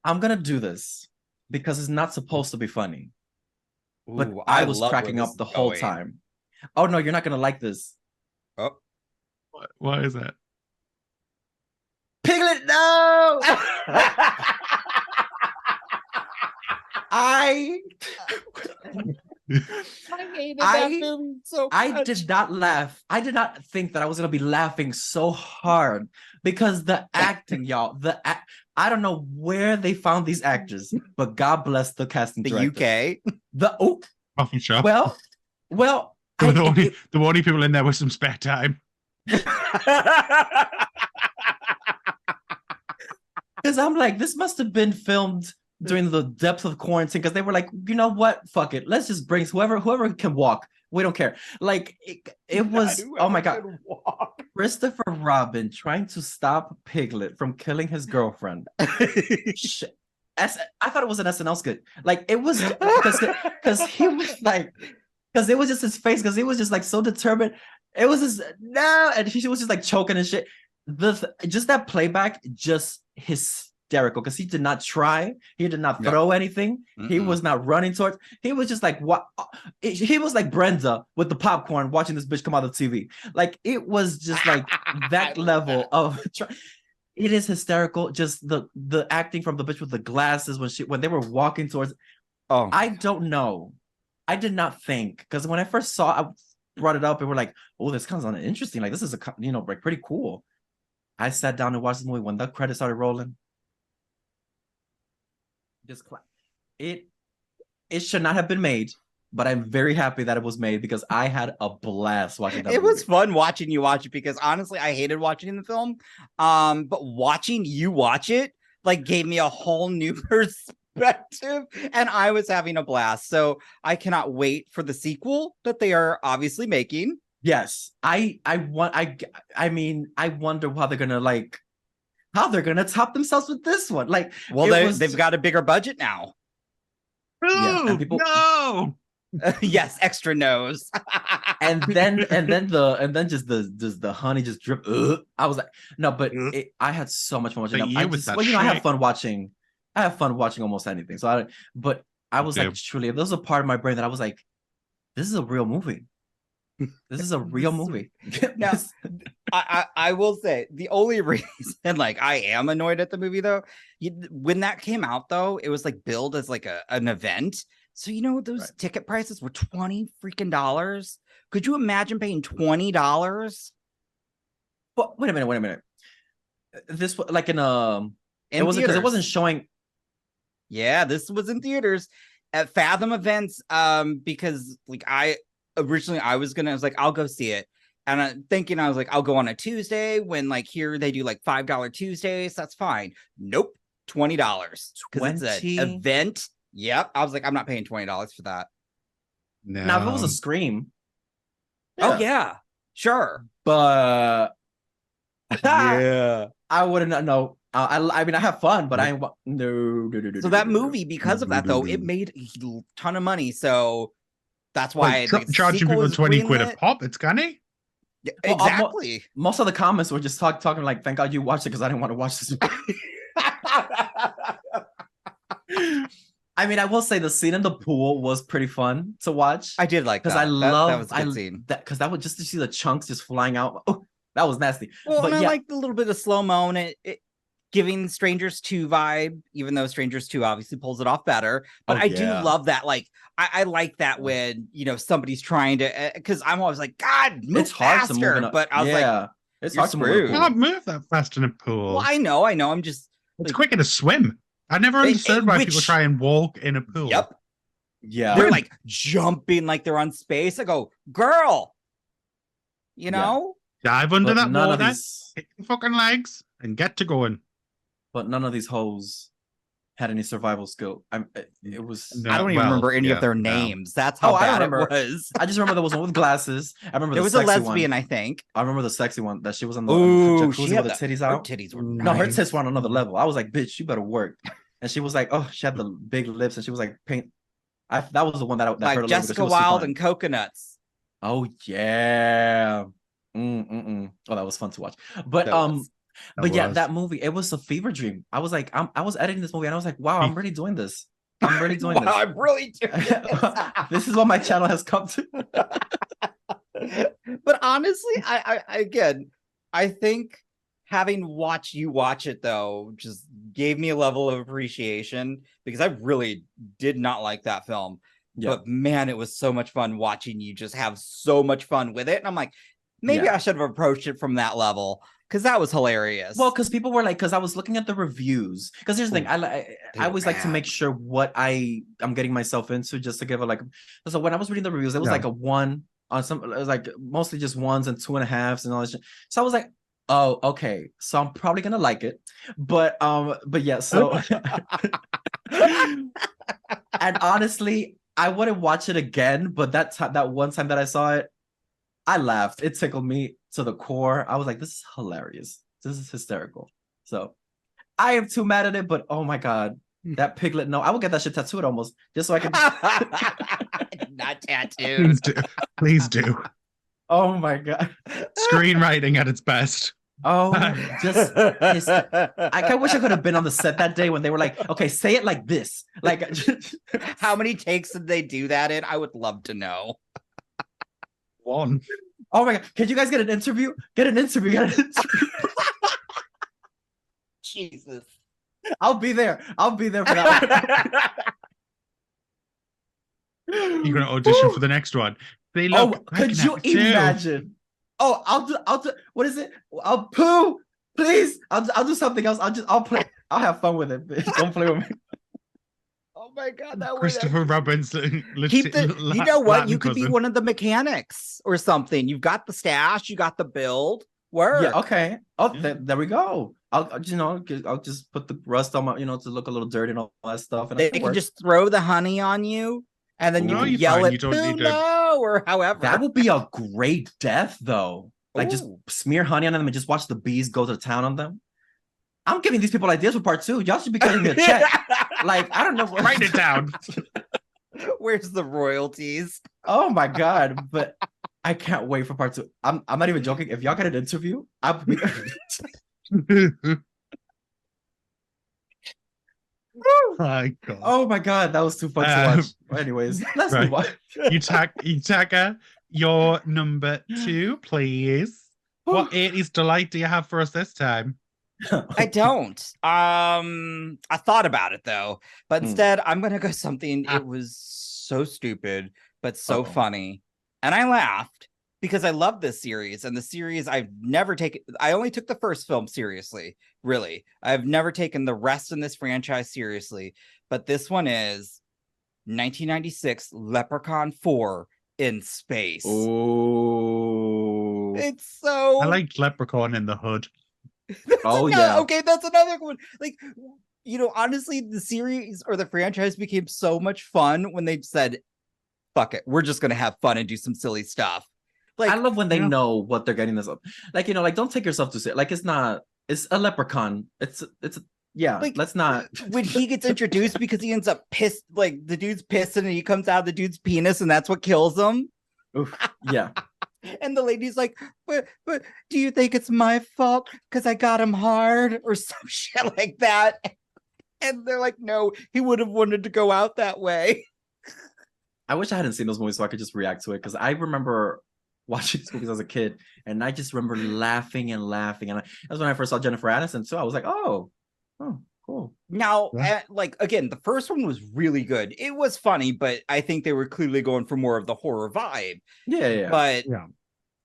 [SPEAKER 2] I'm gonna do this because it's not supposed to be funny. But
[SPEAKER 1] Ooh,
[SPEAKER 2] I was
[SPEAKER 1] love where
[SPEAKER 2] cracking
[SPEAKER 1] this
[SPEAKER 2] up
[SPEAKER 1] is
[SPEAKER 2] the whole
[SPEAKER 1] going.
[SPEAKER 2] time. Oh no, you're not gonna like this.
[SPEAKER 1] Oh.
[SPEAKER 3] What is it?
[SPEAKER 2] Piglet, no! I
[SPEAKER 1] hated
[SPEAKER 2] that
[SPEAKER 1] movie so
[SPEAKER 2] I did not laugh. I did not think that I was gonna be laughing so hard because the acting, y'all. I don't know where they found these actors, but God bless the casting
[SPEAKER 1] The
[SPEAKER 2] director.
[SPEAKER 1] UK.
[SPEAKER 3] Coffee shop.
[SPEAKER 2] Well,
[SPEAKER 3] They were the only people in there with some spare time.
[SPEAKER 2] because I'm like, this must have been filmed during the depth of quarantine because they were like, you know what, fuck it, let's just bring whoever can walk. We don't care. Like it was. Oh my god, Christopher Robin trying to stop Piglet from killing his girlfriend. Shit. I thought it was an SNL skit. Like it was because he was like, because it was just his face, because he was just like so determined. It was just no, and he was just like choking and shit. Just that playback, just hysterical, because he did not try, he did not throw anything, he was not running towards. He was just like what? He was like Brenda with the popcorn watching this bitch come out of the TV. Like it was just like that level of. It is hysterical. Just the acting from the bitch with the glasses when they were walking towards.
[SPEAKER 1] Oh,
[SPEAKER 2] I don't know. I did not think, because when I first saw, I brought it up and we're like, oh, this sounds interesting. Like this is like pretty cool. I sat down and watched the movie when the credits started rolling. Just it should not have been made, but I'm very happy that it was made because I had a blast watching that.
[SPEAKER 1] It was fun watching you watch it because honestly, I hated watching the film. But watching you watch it like gave me a whole new perspective, and I was having a blast. So I cannot wait for the sequel that they are obviously making.
[SPEAKER 2] Yes, I mean, I wonder how they're gonna top themselves with this one. Like,
[SPEAKER 1] well, they've got a bigger budget now.
[SPEAKER 2] Yeah, and people,
[SPEAKER 3] no.
[SPEAKER 1] Yes, extra nose.
[SPEAKER 2] and then just the honey just drip. I was like, no, but I had so much fun watching.
[SPEAKER 3] But
[SPEAKER 2] I have fun watching. I have fun watching almost anything. So I was like, truly, there was a part of my brain that I was like, this is a real movie. This is a real movie.
[SPEAKER 1] Now, I will say the only reason, like, I am annoyed at the movie though, when that came out though, it was like billed as like an event. So those ticket prices were $20 freaking dollars. Could you imagine paying $20?
[SPEAKER 2] But wait a minute. This was like it wasn't because it wasn't showing.
[SPEAKER 1] Yeah, this was in theaters at Fathom Events. Because like originally I was like, I'll go see it. And I'm thinking, I was like, I'll go on a Tuesday when like here they do like $5 Tuesdays. That's fine. Nope. $20. Because it's an event. Yep. I was like, I'm not paying $20 for that.
[SPEAKER 3] No.
[SPEAKER 2] Now, if it was a Scream.
[SPEAKER 1] Yeah. Oh, yeah. Sure.
[SPEAKER 2] But
[SPEAKER 1] yeah.
[SPEAKER 2] I wouldn't know. I mean, I have fun, but no.
[SPEAKER 1] So that movie, because of that, though, it made a ton of money. So that's why
[SPEAKER 3] charging people 20 quid a pop. It's canny.
[SPEAKER 1] Yeah, exactly.
[SPEAKER 2] Most of the comments were just talking like, "Thank God you watched it," because I didn't want to watch this movie. I mean, I will say the scene in the pool was pretty fun to watch.
[SPEAKER 1] I did like that.
[SPEAKER 2] Because I love
[SPEAKER 1] that was a good scene.
[SPEAKER 2] Because that was just to see the chunks just flying out. Oh, that was nasty.
[SPEAKER 1] Well,
[SPEAKER 2] but
[SPEAKER 1] and I liked a little bit of slow-mo and it giving Strangers 2 vibe, even though Strangers 2 obviously pulls it off better. But I do love that. Like, I like that when somebody's trying to, because I'm always like, God, move
[SPEAKER 2] it's hard
[SPEAKER 1] faster.
[SPEAKER 2] to move.
[SPEAKER 1] But I was like,
[SPEAKER 2] it's
[SPEAKER 1] hard
[SPEAKER 2] to
[SPEAKER 1] move.
[SPEAKER 3] You can't move that fast in a pool.
[SPEAKER 1] Well, I know. I'm just.
[SPEAKER 3] It's quicker to swim. I never understood why people try and walk in a pool.
[SPEAKER 1] Yep.
[SPEAKER 2] Yeah.
[SPEAKER 1] They're like jumping like they're on space. I go, girl.
[SPEAKER 3] Dive under that water,
[SPEAKER 2] these...
[SPEAKER 3] hit your fucking legs, and get to going.
[SPEAKER 2] But none of these hoes had any survival skill. It was.
[SPEAKER 3] No,
[SPEAKER 1] I don't even
[SPEAKER 3] well,
[SPEAKER 1] remember any
[SPEAKER 3] yeah,
[SPEAKER 1] of their
[SPEAKER 3] no.
[SPEAKER 1] names. That's how
[SPEAKER 2] I don't
[SPEAKER 1] bad it
[SPEAKER 2] remember.
[SPEAKER 1] was.
[SPEAKER 2] I just remember there was one with glasses. I remember
[SPEAKER 1] There
[SPEAKER 2] the
[SPEAKER 1] was a
[SPEAKER 2] sexy
[SPEAKER 1] lesbian,
[SPEAKER 2] one.
[SPEAKER 1] I think.
[SPEAKER 2] I remember the sexy one that she was on the
[SPEAKER 1] Ooh, she
[SPEAKER 2] jacuzzi
[SPEAKER 1] had
[SPEAKER 2] with the titties
[SPEAKER 1] her
[SPEAKER 2] out.
[SPEAKER 1] titties were
[SPEAKER 2] No, her
[SPEAKER 1] nice.
[SPEAKER 2] tits were on another level. I was like, bitch, you better work. And she was like, oh, she had the big lips, and she was like, paint. That was the one that hurt a
[SPEAKER 1] Like
[SPEAKER 2] little because
[SPEAKER 1] Jessica
[SPEAKER 2] she was too
[SPEAKER 1] Wilde
[SPEAKER 2] fine.
[SPEAKER 1] and Coconuts.
[SPEAKER 2] Oh yeah. Oh, that was fun to watch. But
[SPEAKER 1] That was.
[SPEAKER 2] but yeah,
[SPEAKER 3] was.
[SPEAKER 2] that movie, it was a fever dream. I was like, I was editing this movie and I was like, wow, I'm really doing this. I'm really doing
[SPEAKER 1] Wow,
[SPEAKER 2] this.
[SPEAKER 1] I'm really doing this.
[SPEAKER 2] This is what my channel has come to.
[SPEAKER 1] But honestly, I think having watched you watch it though just gave me a level of appreciation because I really did not like that film.
[SPEAKER 2] Yeah.
[SPEAKER 1] But man, it was so much fun watching you just have so much fun with it. And I'm like, maybe
[SPEAKER 2] Yeah.
[SPEAKER 1] I should have approached it from that level because that was hilarious.
[SPEAKER 2] Well, because people were like, because I was looking at the reviews. Because here's the thing, I always like to make sure what I'm getting myself into, just to give a like. So when I was reading the reviews, it was like a 1 on some. It was like mostly just 1s and 2.5s and all that shit. So I was like, oh, okay. So I'm probably gonna like it, but yeah. So, and honestly, I wouldn't watch it again. But that one time that I saw it, I laughed. It tickled me to the core. I was like, this is hilarious. This is hysterical. So I am too mad at it, but oh my God, that Piglet. No, I will get that shit tattooed almost just so I can.
[SPEAKER 1] Not tattooed.
[SPEAKER 3] Please do.
[SPEAKER 2] Oh my God.
[SPEAKER 3] Screenwriting at its best.
[SPEAKER 2] Oh, just. I wish I could have been on the set that day when they were like, okay, say it like this. Like,
[SPEAKER 1] how many takes did they do that in? I would love to know.
[SPEAKER 3] 1.
[SPEAKER 2] Oh my God. Can you guys get an interview? Get an interview.
[SPEAKER 1] Jesus.
[SPEAKER 2] I'll be there. I'll be there for that.
[SPEAKER 3] You're going to audition for the next one. They look
[SPEAKER 2] could you imagine? Oh, I'll do, what is it? I'll Pooh, please. I'll do something else. I'll play. I'll have fun with it. Don't play with me.
[SPEAKER 1] Oh my God, that
[SPEAKER 3] Christopher Robin's
[SPEAKER 1] keep the. You know what? You could be one of the mechanics or something. You've got the stash. You got the build. Work.
[SPEAKER 2] Yeah. Okay. Oh, there we go. I'll just put the rust on my, to look a little dirty and all that stuff. And
[SPEAKER 1] They can just throw the honey on you, and then you
[SPEAKER 3] No,
[SPEAKER 1] can
[SPEAKER 3] you're
[SPEAKER 1] yell
[SPEAKER 3] fine.
[SPEAKER 1] at
[SPEAKER 3] You don't
[SPEAKER 1] Pooh,
[SPEAKER 3] need to-
[SPEAKER 1] no, or however.
[SPEAKER 2] That would be a great death, though. Like, just
[SPEAKER 1] Ooh.
[SPEAKER 2] smear honey on them and just watch the bees go to town on them. I'm giving these people ideas for part 2. Y'all should be cutting me a check. Like, I don't know.
[SPEAKER 3] Write it down.
[SPEAKER 1] Where's the royalties?
[SPEAKER 2] Oh my God. But I can't wait for part 2. I'm not even joking. If y'all get an interview, I'll be.
[SPEAKER 3] My God.
[SPEAKER 2] Oh my God. That was too fun to watch. Anyways, let's
[SPEAKER 3] right.
[SPEAKER 2] move on.
[SPEAKER 3] Yutaka, your number 2, please. What 80s delight do you have for us this time?
[SPEAKER 1] I don't. I thought about it though, but instead I'm gonna go something. It was so stupid, but so funny, and I laughed because I love this series. And the series I've never taken. I only took the first film seriously. Really, I've never taken the rest in this franchise seriously. But this one is 1996 Leprechaun 4 in space.
[SPEAKER 2] Oh.
[SPEAKER 1] It's so.
[SPEAKER 3] I liked Leprechaun in the Hood.
[SPEAKER 2] Yeah.
[SPEAKER 1] Okay, that's another one. Like, honestly, the series or the franchise became so much fun when they said, fuck it, we're just gonna have fun and do some silly stuff. Like,
[SPEAKER 2] I love when they know what they're getting this up. Like, like, don't take yourself too serious. Like, it's a leprechaun. It's like, let's not.
[SPEAKER 1] When he gets introduced because he ends up pissed, like the dude's pissed and he comes out of the dude's penis and that's what kills him.
[SPEAKER 2] Oof, yeah.
[SPEAKER 1] And the lady's like, but do you think it's my fault because I got him hard or some shit like that? And they're like, no, he would have wanted to go out that way.
[SPEAKER 2] I wish I hadn't seen those movies so I could just react to it, because I remember watching these movies as a kid and I just remember laughing and laughing. And that's when I first saw Jennifer Aniston too. I was like, oh, cool.
[SPEAKER 1] Now, like, again, the first one was really good. It was funny, but I think they were clearly going for more of the horror vibe.
[SPEAKER 2] Yeah.
[SPEAKER 1] But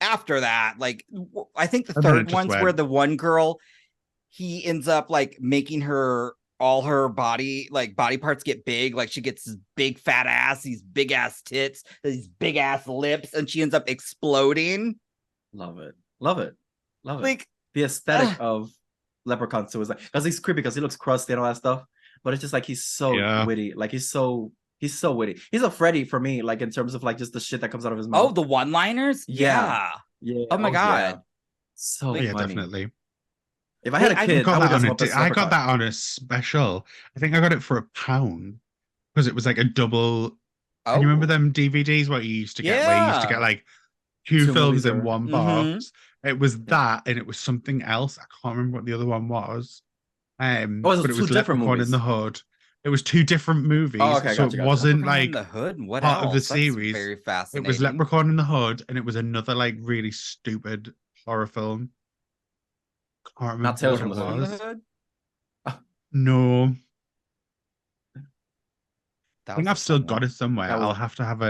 [SPEAKER 1] after that, like, I think the third one's where the one girl, he ends up like making all her body parts get big. Like, she gets this big fat ass, these big ass tits, these big ass lips, and she ends up exploding.
[SPEAKER 2] Love it. Like,
[SPEAKER 1] the
[SPEAKER 2] the aesthetic of Leprechaun 2 is like, because he's creepy because he looks crusty and all that stuff. but it's just like he's so
[SPEAKER 3] Yeah.
[SPEAKER 2] witty. Like he's so witty. He's a Freddy for me, like in terms of like just the shit that comes out of his mouth.
[SPEAKER 1] Oh, the one-liners?
[SPEAKER 2] Yeah. Yeah.
[SPEAKER 1] Oh my God.
[SPEAKER 2] So
[SPEAKER 3] Yeah,
[SPEAKER 2] funny.
[SPEAKER 3] definitely.
[SPEAKER 2] If I had a
[SPEAKER 1] I
[SPEAKER 2] kid,
[SPEAKER 3] got
[SPEAKER 2] I would
[SPEAKER 3] that
[SPEAKER 2] just
[SPEAKER 3] on
[SPEAKER 2] want this
[SPEAKER 3] I got
[SPEAKER 2] leprechaun.
[SPEAKER 3] that on a special. I think I got it for £1 because it was like a double.
[SPEAKER 1] Oh,
[SPEAKER 3] And you remember them DVDs what you used to get where you used to get
[SPEAKER 1] Yeah.
[SPEAKER 3] like two
[SPEAKER 2] Two
[SPEAKER 3] films
[SPEAKER 2] movies
[SPEAKER 3] in
[SPEAKER 2] or-
[SPEAKER 3] one
[SPEAKER 1] Mhm.
[SPEAKER 3] box? It was that, and it was something else. I can't remember what the other one was.
[SPEAKER 2] it
[SPEAKER 3] But
[SPEAKER 2] was
[SPEAKER 3] it
[SPEAKER 2] two
[SPEAKER 3] was
[SPEAKER 2] different
[SPEAKER 3] Leprechaun in
[SPEAKER 2] movies.
[SPEAKER 3] the Hood. It was two different movies,
[SPEAKER 2] Oh, okay,
[SPEAKER 3] so
[SPEAKER 2] gotcha,
[SPEAKER 3] it
[SPEAKER 2] gotcha.
[SPEAKER 3] wasn't
[SPEAKER 1] Leprechaun in
[SPEAKER 3] like
[SPEAKER 1] the Hood. What
[SPEAKER 3] part
[SPEAKER 1] else?
[SPEAKER 3] of the
[SPEAKER 1] That's
[SPEAKER 3] series.
[SPEAKER 1] very
[SPEAKER 3] It
[SPEAKER 1] fascinating.
[SPEAKER 3] was Leprechaun in the Hood, and it was another like really stupid horror film. Can't remember
[SPEAKER 2] Not Tales
[SPEAKER 3] what
[SPEAKER 2] from
[SPEAKER 3] it
[SPEAKER 2] the Hood.
[SPEAKER 1] In the
[SPEAKER 3] was.
[SPEAKER 1] Hood?
[SPEAKER 3] No,
[SPEAKER 1] That
[SPEAKER 3] I think
[SPEAKER 1] was
[SPEAKER 3] I've
[SPEAKER 1] a
[SPEAKER 3] still
[SPEAKER 1] fun
[SPEAKER 3] got
[SPEAKER 1] one.
[SPEAKER 3] it somewhere.
[SPEAKER 2] That was-
[SPEAKER 3] I'll have to have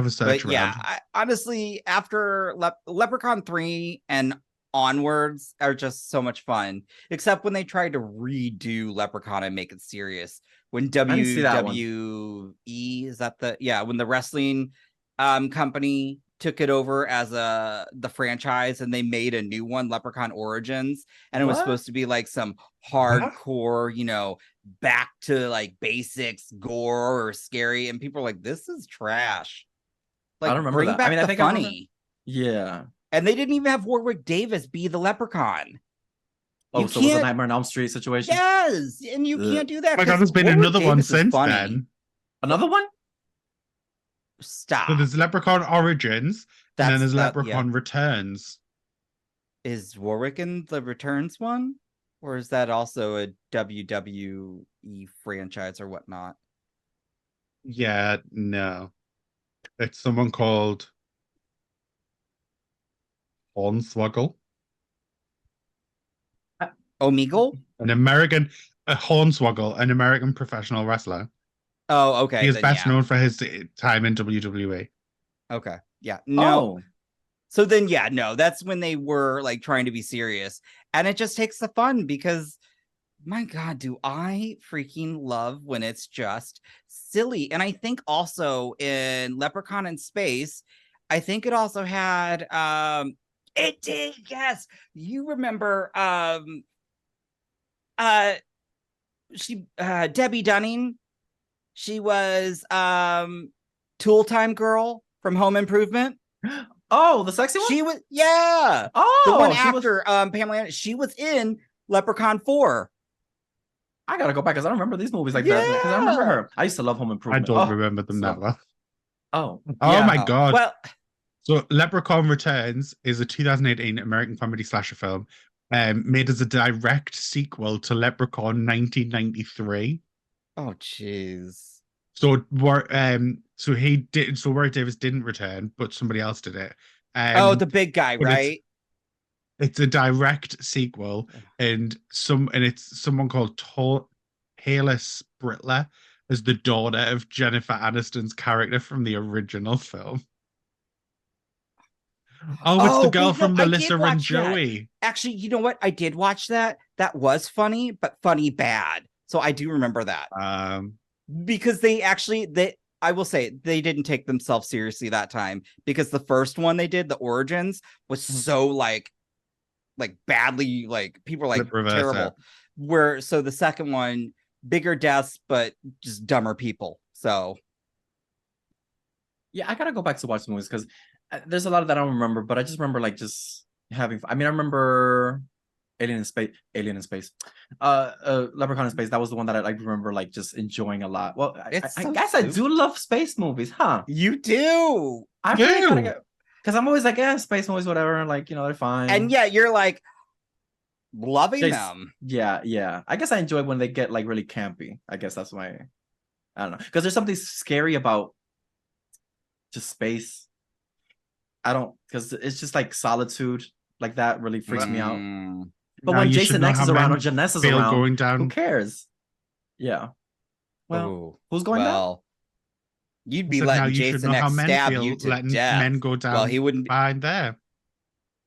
[SPEAKER 3] a search
[SPEAKER 1] But yeah,
[SPEAKER 3] around.
[SPEAKER 1] honestly, after Leprechaun 3 and onwards are just so much fun. Except when they tried to redo Leprechaun and make it serious. When
[SPEAKER 2] didn't see that one.
[SPEAKER 1] WWE, is that when the wrestling company took it over as the franchise and they made a new one, Leprechaun Origins, and it was
[SPEAKER 2] What?
[SPEAKER 1] supposed to be like some hardcore, back to like basics gore or scary, and people are like, this is trash. Like,
[SPEAKER 2] I don't remember
[SPEAKER 1] bring
[SPEAKER 2] that.
[SPEAKER 1] back
[SPEAKER 2] I mean, I
[SPEAKER 1] the
[SPEAKER 2] think I remember-
[SPEAKER 1] funny.
[SPEAKER 2] Yeah.
[SPEAKER 1] And they didn't even have Warwick Davis be the Leprechaun.
[SPEAKER 2] Oh,
[SPEAKER 1] You
[SPEAKER 2] so it was a
[SPEAKER 1] can't-
[SPEAKER 2] Nightmare on Elm Street situation?
[SPEAKER 1] Yes, and you
[SPEAKER 2] Ugh.
[SPEAKER 1] can't do that.
[SPEAKER 3] Oh my God,
[SPEAKER 1] 'cause
[SPEAKER 3] there's been
[SPEAKER 1] Warwick
[SPEAKER 3] another one
[SPEAKER 1] Davis is
[SPEAKER 3] since
[SPEAKER 1] funny.
[SPEAKER 3] then.
[SPEAKER 2] Another one?
[SPEAKER 1] Stop.
[SPEAKER 3] So there's Leprechaun Origins, and then there's
[SPEAKER 1] Yeah.
[SPEAKER 3] Leprechaun Returns.
[SPEAKER 1] Is Warwick in the Returns one? Or is that also a WWE franchise or whatnot?
[SPEAKER 3] Yeah, no. It's someone called Hornswoggle,
[SPEAKER 1] Omegle?
[SPEAKER 3] Hornswoggle, an American professional wrestler.
[SPEAKER 1] Oh, okay.
[SPEAKER 3] He is
[SPEAKER 1] then
[SPEAKER 3] best
[SPEAKER 1] yeah.
[SPEAKER 3] known for his time in WWE.
[SPEAKER 1] Okay. Yeah. No.
[SPEAKER 2] Oh.
[SPEAKER 1] So then, yeah, no, that's when they were like trying to be serious. And it just takes the fun because, my God, do I freaking love when it's just silly. And I think also in Leprechaun in Space, I think it also had, it did, yes. You remember, Debbie Dunning, she was, Tool Time Girl from Home Improvement.
[SPEAKER 2] Oh, the sexy one?
[SPEAKER 1] She was, yeah.
[SPEAKER 2] Oh,
[SPEAKER 1] The one
[SPEAKER 2] she was-
[SPEAKER 1] after Pamela Anderson, she was in Leprechaun 4.
[SPEAKER 2] I gotta go back because I don't remember these movies like that. Because I remember
[SPEAKER 1] Yeah.
[SPEAKER 2] her. I used to love Home
[SPEAKER 3] I
[SPEAKER 2] Improvement.
[SPEAKER 3] don't
[SPEAKER 2] Oh,
[SPEAKER 3] remember them that
[SPEAKER 2] so-
[SPEAKER 3] well.
[SPEAKER 2] Oh,
[SPEAKER 3] Oh
[SPEAKER 2] yeah.
[SPEAKER 3] my God.
[SPEAKER 1] Well,
[SPEAKER 3] So Leprechaun Returns is a 2018 American comedy slasher film made as a direct sequel to Leprechaun 1993.
[SPEAKER 1] oh jeez.
[SPEAKER 3] So Warwick Davis didn't return, but somebody else did it.
[SPEAKER 1] Oh, the big guy,
[SPEAKER 3] but it's-
[SPEAKER 1] right?
[SPEAKER 3] It's a direct sequel, and it's someone called Taylor Spritler as the daughter of Jennifer Aniston's character from the original film. Oh, it's the girl
[SPEAKER 1] wait, no,
[SPEAKER 3] from
[SPEAKER 1] I did
[SPEAKER 3] Melissa and
[SPEAKER 1] watch that.
[SPEAKER 3] Joey.
[SPEAKER 1] Actually, you know what? I did watch that. That was funny, but funny bad. So I do remember that. Because I will say they didn't take themselves seriously that time, because the first one they did, the Origins, was so like badly, like people were like
[SPEAKER 3] Flip reverse
[SPEAKER 1] terrible. So the second one, bigger deaths, but just dumber people. So
[SPEAKER 2] Yeah, I gotta go back to watch the movies because there's a lot of that I don't remember, but I just remember like just having. I mean, I remember Alien in Space, Leprechaun in Space. That was the one that I like remember like just enjoying a lot. Well, I
[SPEAKER 1] so
[SPEAKER 2] guess I
[SPEAKER 1] stupid.
[SPEAKER 2] do love space movies, huh?
[SPEAKER 1] you do.
[SPEAKER 2] I really gotta get because I'm always like, yeah, space movies, whatever. Like they're fine.
[SPEAKER 1] And yet you're like loving
[SPEAKER 2] Just-
[SPEAKER 1] them.
[SPEAKER 2] Yeah. I guess I enjoy when they get like really campy. I guess that's why. I don't know because there's something scary about just space. I don't because it's just like solitude like that really freaks me out.
[SPEAKER 1] Mm.
[SPEAKER 2] But
[SPEAKER 3] Now
[SPEAKER 2] when
[SPEAKER 3] you should
[SPEAKER 2] Jason
[SPEAKER 3] know
[SPEAKER 2] X
[SPEAKER 3] how
[SPEAKER 2] is around or
[SPEAKER 3] men
[SPEAKER 2] Janessa is
[SPEAKER 3] feel
[SPEAKER 2] around,
[SPEAKER 3] going
[SPEAKER 2] who
[SPEAKER 3] down.
[SPEAKER 2] cares? Yeah. Well,
[SPEAKER 1] Oh,
[SPEAKER 2] who's going down?
[SPEAKER 1] well, you'd be
[SPEAKER 3] So now
[SPEAKER 1] letting
[SPEAKER 3] you should
[SPEAKER 1] Jason
[SPEAKER 3] know how
[SPEAKER 1] X
[SPEAKER 3] men
[SPEAKER 1] stab
[SPEAKER 3] feel
[SPEAKER 1] you to
[SPEAKER 3] letting
[SPEAKER 1] death.
[SPEAKER 3] men go down
[SPEAKER 1] Well, he wouldn't be
[SPEAKER 3] behind there.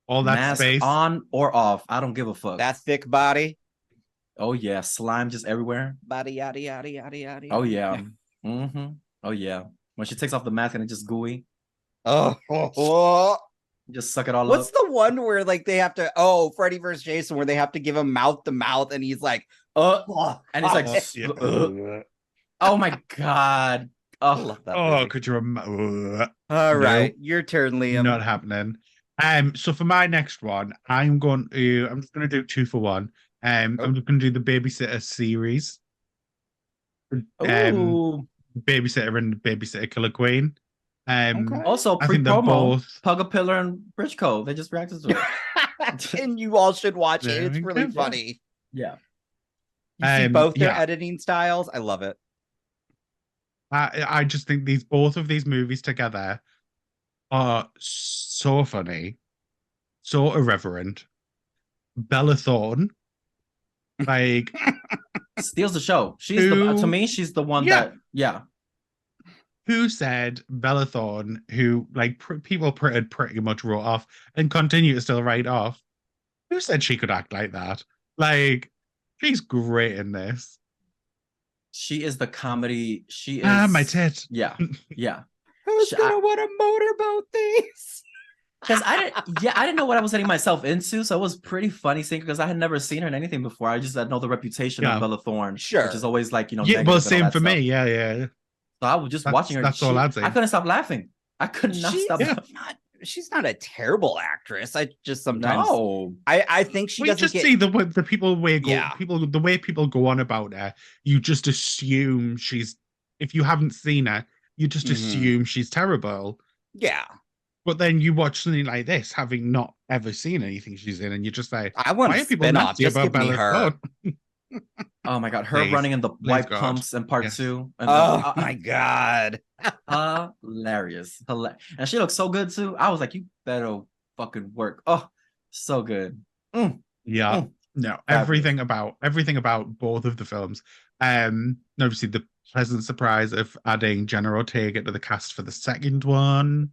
[SPEAKER 3] All that
[SPEAKER 2] Mask
[SPEAKER 3] space.
[SPEAKER 2] on or off? I don't give a fuck.
[SPEAKER 1] that thick body.
[SPEAKER 2] Oh yeah, slime just everywhere.
[SPEAKER 1] Body yada yada yada yada.
[SPEAKER 2] Oh yeah. Mm-hmm. Oh yeah. When she takes off the mask and it's just gooey.
[SPEAKER 1] Oh,
[SPEAKER 2] Just suck it all
[SPEAKER 1] What's
[SPEAKER 2] up.
[SPEAKER 1] the one where like they have to Freddy versus Jason where they have to give him mouth to mouth and he's like
[SPEAKER 2] And he's like,
[SPEAKER 3] Yeah.
[SPEAKER 2] oh my god.
[SPEAKER 1] I
[SPEAKER 2] Oh,
[SPEAKER 1] love that
[SPEAKER 3] Oh,
[SPEAKER 1] movie.
[SPEAKER 3] could you remember?
[SPEAKER 1] All
[SPEAKER 3] No.
[SPEAKER 1] right, your turn, Liam.
[SPEAKER 3] Not happening. So for my next one, I'm just gonna do 2 for 1. I'm just gonna do the Babysitter series.
[SPEAKER 2] ooh.
[SPEAKER 3] Babysitter and Babysitter Killer Queen.
[SPEAKER 1] Okay.
[SPEAKER 2] Also,
[SPEAKER 3] I think they're
[SPEAKER 2] pre-promo,
[SPEAKER 3] both.
[SPEAKER 2] Pugapillar and Bridgeco. They just reacted to it.
[SPEAKER 1] And you all should watch it.
[SPEAKER 3] There
[SPEAKER 1] It's
[SPEAKER 3] we
[SPEAKER 1] really
[SPEAKER 3] go.
[SPEAKER 1] funny.
[SPEAKER 2] Yeah.
[SPEAKER 1] You see both their
[SPEAKER 3] yeah.
[SPEAKER 1] editing styles. I love it.
[SPEAKER 3] I just think both of these movies together are so funny, so irreverent. Bella Thorne, like
[SPEAKER 2] Steals the show. To me, she's the one
[SPEAKER 3] Yeah.
[SPEAKER 2] that, yeah.
[SPEAKER 3] who said Bella Thorne, who like people pretty much wrote off and continue to still write off. Who said she could act like that? Like, she's great in this.
[SPEAKER 2] She is the comedy. She is.
[SPEAKER 3] My tit.
[SPEAKER 2] Yeah. Yeah.
[SPEAKER 1] Who's gonna want a motorboat these?
[SPEAKER 2] Because I didn't know what I was getting myself into, so it was pretty funny seeing because I had never seen her in anything before. I know the reputation
[SPEAKER 3] Yeah.
[SPEAKER 2] of Bella Thorne,
[SPEAKER 1] Sure.
[SPEAKER 2] which is always like
[SPEAKER 3] Yeah,
[SPEAKER 2] negative
[SPEAKER 3] well,
[SPEAKER 2] and all
[SPEAKER 3] same
[SPEAKER 2] that
[SPEAKER 3] for
[SPEAKER 2] stuff.
[SPEAKER 3] me. Yeah.
[SPEAKER 2] So I was just watching her.
[SPEAKER 3] That's all I'd say.
[SPEAKER 2] I couldn't stop laughing. I could not stop.
[SPEAKER 3] yeah.
[SPEAKER 2] laughing.
[SPEAKER 1] She's not a terrible actress. I just sometimes
[SPEAKER 2] No.
[SPEAKER 1] I think she
[SPEAKER 3] We
[SPEAKER 1] doesn't
[SPEAKER 3] just
[SPEAKER 1] get
[SPEAKER 3] see the way people go on about her. You just assume if you haven't seen her, you just
[SPEAKER 1] Mhm.
[SPEAKER 3] assume she's terrible.
[SPEAKER 1] yeah.
[SPEAKER 3] But then you watch something like this, having not ever seen anything she's in, and you're just like,
[SPEAKER 1] I want
[SPEAKER 3] why
[SPEAKER 1] a
[SPEAKER 3] are people
[SPEAKER 1] spin-off.
[SPEAKER 3] nasty
[SPEAKER 1] Just
[SPEAKER 3] about
[SPEAKER 1] give me
[SPEAKER 3] Bella
[SPEAKER 1] her.
[SPEAKER 3] Thorne?
[SPEAKER 2] Oh my god, her
[SPEAKER 3] Please.
[SPEAKER 2] running in the white
[SPEAKER 3] God.
[SPEAKER 2] pumps in part
[SPEAKER 3] Yes.
[SPEAKER 2] 2. And
[SPEAKER 1] Oh my god.
[SPEAKER 2] hilarious. And she looks so good too. I was like, you better fucking work. Oh, so good.
[SPEAKER 3] Yeah.
[SPEAKER 2] Mm.
[SPEAKER 3] No,
[SPEAKER 2] Fabulous.
[SPEAKER 3] everything about both of the films. Obviously the pleasant surprise of adding Jenna Ortega to the cast for the second one.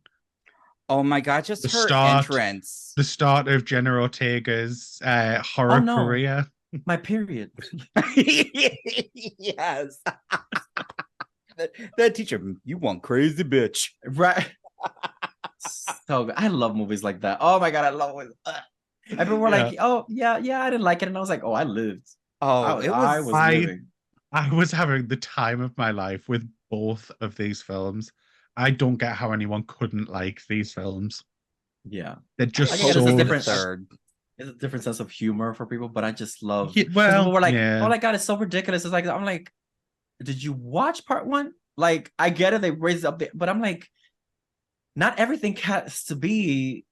[SPEAKER 1] Oh my god, just
[SPEAKER 3] The
[SPEAKER 1] her
[SPEAKER 3] start-
[SPEAKER 1] entrance.
[SPEAKER 3] The start of Jenna Ortega's horror
[SPEAKER 2] Oh, no.
[SPEAKER 3] career.
[SPEAKER 2] My period.
[SPEAKER 1] Yes. that teacher, you want crazy bitch.
[SPEAKER 2] Right. So good. I love movies like that. Oh my god, I love it. Everyone were like, oh yeah, I didn't like it, and I was like, oh, I lived.
[SPEAKER 1] Oh,
[SPEAKER 2] I was living.
[SPEAKER 3] I was having the time of my life with both of these films. I don't get how anyone couldn't like these films.
[SPEAKER 2] Yeah,
[SPEAKER 3] They're just
[SPEAKER 2] I get
[SPEAKER 3] so
[SPEAKER 2] it's a different
[SPEAKER 1] third.
[SPEAKER 2] It's a different sense of humor for people, but I just love.
[SPEAKER 3] Yeah,
[SPEAKER 2] 'cause
[SPEAKER 3] well,
[SPEAKER 2] people were like,
[SPEAKER 3] yeah.
[SPEAKER 2] oh my god, it's so ridiculous. It's like I'm like, did you watch part 1? Like, I get it, they raised it up there, but I'm like, not everything has to be,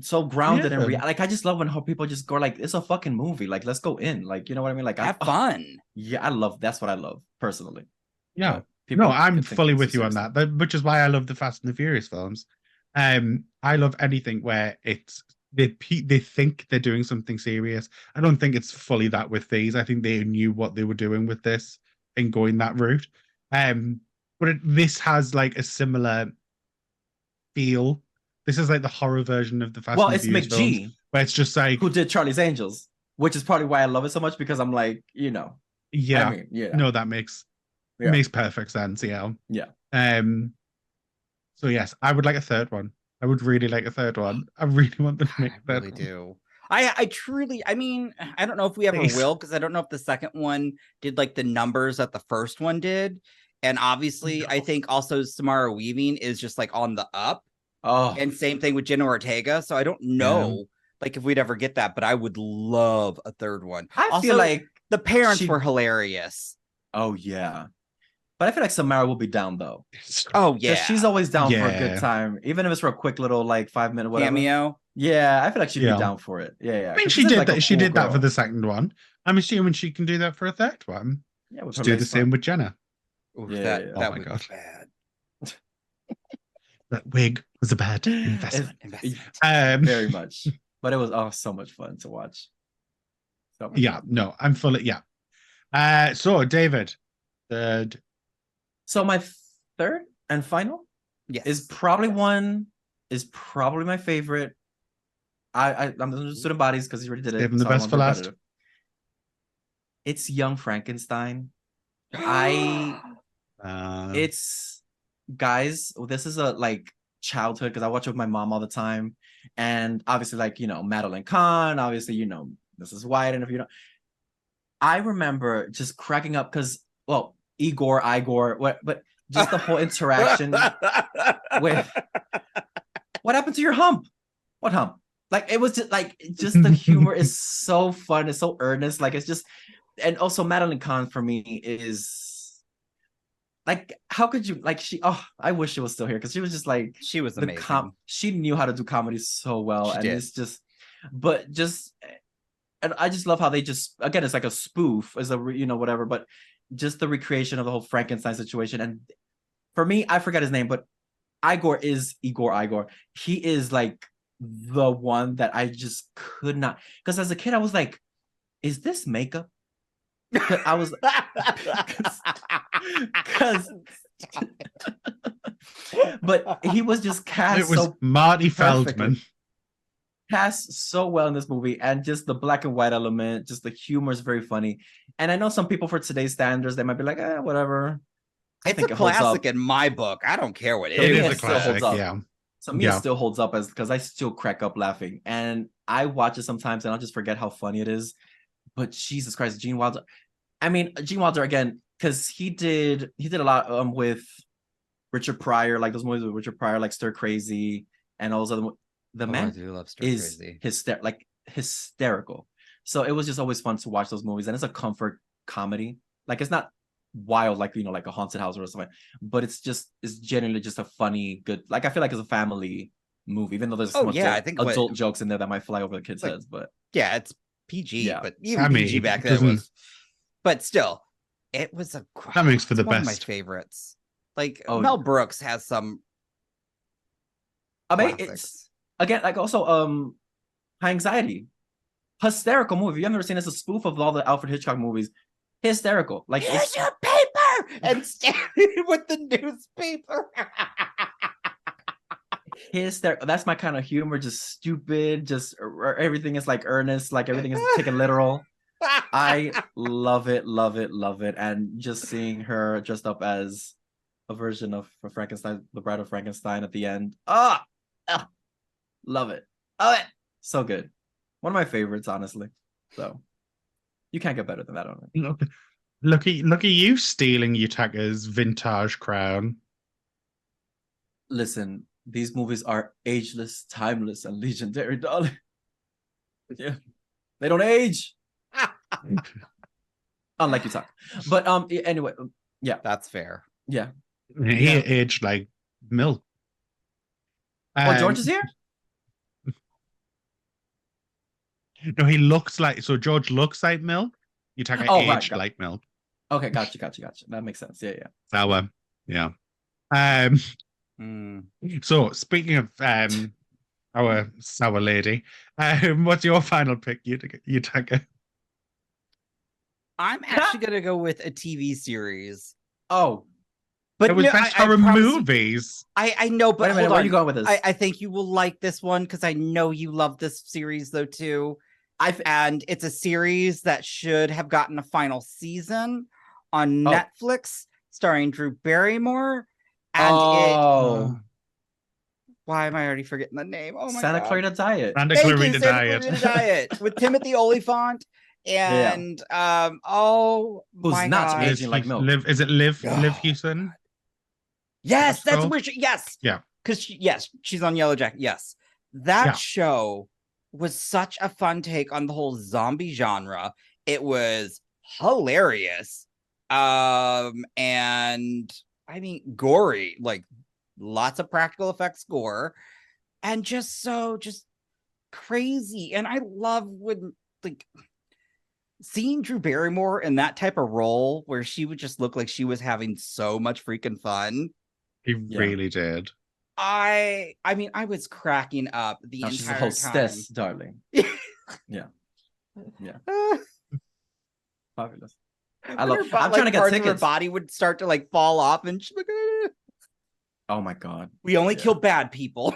[SPEAKER 2] so grounded in
[SPEAKER 3] Yeah.
[SPEAKER 2] reality. Like, I just love when people just go like, it's a fucking movie. Like, let's go in. Like, you know what I mean? Like,
[SPEAKER 1] Have fun.
[SPEAKER 2] Yeah, that's what I love personally.
[SPEAKER 3] Yeah.
[SPEAKER 2] People
[SPEAKER 3] No, I'm
[SPEAKER 2] can take
[SPEAKER 3] fully
[SPEAKER 2] it
[SPEAKER 3] with you on
[SPEAKER 2] seriously.
[SPEAKER 3] that, which is why I love the Fast and the Furious films. I love anything where they think they're doing something serious. I don't think it's fully that with these. I think they knew what they were doing with this and going that route. But this has like a similar feel. This is like the horror version of the Fast
[SPEAKER 2] Well,
[SPEAKER 3] and
[SPEAKER 2] it's
[SPEAKER 3] the Furious
[SPEAKER 2] McG
[SPEAKER 3] films, where it's just like,
[SPEAKER 2] who did Charlie's Angels, which is probably why I love it so much, because I'm like,
[SPEAKER 3] yeah,
[SPEAKER 2] I mean, yeah.
[SPEAKER 3] no, that makes perfect sense. Yeah. So yes, I would like a third one. I would really like a third one. I really want them to make a
[SPEAKER 1] I
[SPEAKER 3] third
[SPEAKER 1] really
[SPEAKER 3] one.
[SPEAKER 1] do. I truly, I mean, I don't know if we ever
[SPEAKER 3] Please.
[SPEAKER 1] will, because I don't know if the second one did like the numbers that the first one did. And obviously, I think also Samara Weaving is just like on the up.
[SPEAKER 2] Oh,
[SPEAKER 1] And same thing with Jenna Ortega. So I don't know like if we'd ever get that, but I would love a third one.
[SPEAKER 2] I
[SPEAKER 1] Also,
[SPEAKER 2] feel like,
[SPEAKER 1] the parents
[SPEAKER 2] she-
[SPEAKER 1] were hilarious.
[SPEAKER 2] oh yeah, but I feel like Samara will be down though.
[SPEAKER 1] Oh yeah.
[SPEAKER 2] 'Cause she's always down for a
[SPEAKER 3] Yeah.
[SPEAKER 2] good time, even if it's for a quick little like 5-minute whatever.
[SPEAKER 1] cameo.
[SPEAKER 2] Yeah, I feel like she'd
[SPEAKER 3] Yeah.
[SPEAKER 2] be down for it. Yeah.
[SPEAKER 3] I mean,
[SPEAKER 2] 'Cause
[SPEAKER 3] she
[SPEAKER 2] seems
[SPEAKER 3] did
[SPEAKER 2] like a
[SPEAKER 3] that. She
[SPEAKER 2] cool
[SPEAKER 3] did that for
[SPEAKER 2] girl.
[SPEAKER 3] the second one. I'm assuming she can do that for a third one.
[SPEAKER 2] Yeah, with
[SPEAKER 3] Just
[SPEAKER 2] her
[SPEAKER 3] do the
[SPEAKER 2] lace
[SPEAKER 3] same
[SPEAKER 2] front.
[SPEAKER 3] with Jenna.
[SPEAKER 1] Oof,
[SPEAKER 2] Yeah,
[SPEAKER 1] that
[SPEAKER 2] yeah.
[SPEAKER 1] that
[SPEAKER 3] Oh my
[SPEAKER 1] would
[SPEAKER 3] God.
[SPEAKER 1] be bad.
[SPEAKER 3] That wig was a bad investment.
[SPEAKER 2] Very much, but it was so much fun to watch. So much
[SPEAKER 3] Yeah,
[SPEAKER 2] fun.
[SPEAKER 3] no, I'm fully so David, third.
[SPEAKER 2] So my third and final
[SPEAKER 1] Yes.
[SPEAKER 2] is probably my favorite. I'm the student bodies because he already did it.
[SPEAKER 3] Saving the
[SPEAKER 2] so I
[SPEAKER 3] best
[SPEAKER 2] won't
[SPEAKER 3] for
[SPEAKER 2] be
[SPEAKER 3] last.
[SPEAKER 2] repetitive. It's Young Frankenstein.
[SPEAKER 3] Uh,
[SPEAKER 2] It's guys. This is a like childhood because I watch it with my mom all the time. And obviously, like, Madeline Kahn, obviously, Mrs. White, and if you know, I remember just cracking up because, well, Igor, but just the whole interaction with what happened to your hump? What hump? Like, it was just the humor is so fun. It's so earnest. Like, it's just, and also Madeline Kahn for me is like, how could you, like, I wish she was still here because she was just like,
[SPEAKER 1] she was amazing.
[SPEAKER 2] She knew how to do comedy so well.
[SPEAKER 1] She
[SPEAKER 2] and
[SPEAKER 1] did.
[SPEAKER 2] It's just, and I just love how they just, again, it's like a spoof, as a, whatever, but just the recreation of the whole Frankenstein situation. And for me, I forget his name, but Igor. He is like the one that I just could not, because as a kid I was like, is this makeup? I was because but he was just cast,
[SPEAKER 3] it was
[SPEAKER 2] so
[SPEAKER 3] Marty
[SPEAKER 2] perfectly.
[SPEAKER 3] Feldman.
[SPEAKER 2] Cast so well in this movie, and just the black and white element, just the humor is very funny. And I know some people, for today's standards, they might be like, whatever.
[SPEAKER 1] It's a classic in my book. I don't care what
[SPEAKER 3] It
[SPEAKER 1] it
[SPEAKER 3] is
[SPEAKER 1] is.
[SPEAKER 3] a classic, yeah.
[SPEAKER 2] So me, it still holds up because I still crack up laughing, and I watch it sometimes and I'll just forget how funny it is. But Jesus Christ, Gene Wilder. I mean, Gene Wilder again, because he did a lot with Richard Pryor, like those movies with Richard Pryor, like Stir Crazy, and all those other. The man
[SPEAKER 1] I do love Stir
[SPEAKER 2] is
[SPEAKER 1] Crazy.
[SPEAKER 2] Hysterical. So it was just always fun to watch those movies, and it's a comfort comedy. Like, it's not wild, like, like a haunted house or something, but it's genuinely just a funny, good, like, I feel like it's a family movie, even though there's
[SPEAKER 1] I think
[SPEAKER 2] adult jokes in there that might fly over the kids' heads, but
[SPEAKER 1] yeah, it's PG,
[SPEAKER 2] Yeah.
[SPEAKER 1] but even PG back then was, but still, it was
[SPEAKER 3] That makes for the
[SPEAKER 1] one of my
[SPEAKER 3] best.
[SPEAKER 1] favorites. Like,
[SPEAKER 2] Oh,
[SPEAKER 1] Mel Brooks has some
[SPEAKER 2] I mean,
[SPEAKER 1] classics.
[SPEAKER 2] it's again, like, also High Anxiety, hysterical movie. If you've never seen it, it's a spoof of all the Alfred Hitchcock movies. Hysterical. Like,
[SPEAKER 1] Here's your paper, and standing with the newspaper.
[SPEAKER 2] hysterical. That's my kind of humor. Just stupid. Just everything is like earnest. Like, everything is taken literal. I love it, love it, love it. And just seeing her dressed up as a version of Frankenstein, the Bride of Frankenstein at the end. Love it. Oh, so good. One of my favorites, honestly. So you can't get better than that on it.
[SPEAKER 3] Look at you stealing Yutaka's vintage crown.
[SPEAKER 2] Listen, these movies are ageless, timeless, and legendary, darling. Yeah, they don't age. Unlike Yutaka. But anyway, yeah,
[SPEAKER 1] That's fair.
[SPEAKER 2] yeah.
[SPEAKER 3] He aged like milk.
[SPEAKER 2] Oh, George is here?
[SPEAKER 3] No, he looks like, so George looks like milk. Yutaka
[SPEAKER 2] Right,
[SPEAKER 3] aged like milk.
[SPEAKER 2] Okay, gotcha. That makes sense. Yeah.
[SPEAKER 3] Sour, yeah.
[SPEAKER 1] Mm.
[SPEAKER 3] So speaking of our sour lady, what's your final pick, Yutaka?
[SPEAKER 1] I'm actually gonna go with a TV series.
[SPEAKER 2] Oh,
[SPEAKER 1] But
[SPEAKER 3] It was
[SPEAKER 1] no,
[SPEAKER 3] best
[SPEAKER 1] I
[SPEAKER 3] horror
[SPEAKER 1] promise you-
[SPEAKER 3] movies.
[SPEAKER 1] I know, but
[SPEAKER 2] wait a minute.
[SPEAKER 1] hold
[SPEAKER 2] Where
[SPEAKER 1] on.
[SPEAKER 2] are you going with this?
[SPEAKER 1] I think you will like this one because I know you love this series though too. And it's a series that should have gotten a final season on Netflix, starring Drew Barrymore. And why am I already forgetting the name? Oh my
[SPEAKER 2] Santa
[SPEAKER 1] God.
[SPEAKER 2] Clarita Diet.
[SPEAKER 3] Santa
[SPEAKER 1] Thank you,
[SPEAKER 3] Clarita
[SPEAKER 1] Santa
[SPEAKER 3] Diet.
[SPEAKER 1] Clarita Diet with Timothy Oliphant and
[SPEAKER 2] Who's
[SPEAKER 1] my
[SPEAKER 2] not
[SPEAKER 1] God.
[SPEAKER 2] aging like milk.
[SPEAKER 3] Is it Liv
[SPEAKER 1] God.
[SPEAKER 3] Hewson?
[SPEAKER 1] Yes, that's
[SPEAKER 3] Girl?
[SPEAKER 1] where yes.
[SPEAKER 3] Yeah.
[SPEAKER 1] Because she's on Yellow Jacket. Yes. That show was such a fun take on the whole zombie genre. It was hilarious. And I mean gory, like lots of practical effects gore, and just crazy. And I love when like seeing Drew Barrymore in that type of role where she would just look like she was having so much freaking fun.
[SPEAKER 3] He really did.
[SPEAKER 1] I mean, I was cracking up the entire
[SPEAKER 2] She's a hostess, darling. Yeah. Fabulous. I'm trying to get
[SPEAKER 1] parts of her
[SPEAKER 2] tickets.
[SPEAKER 1] body would start to like fall off, and she's like, "Eh."
[SPEAKER 2] Oh my God.
[SPEAKER 1] We only kill bad people.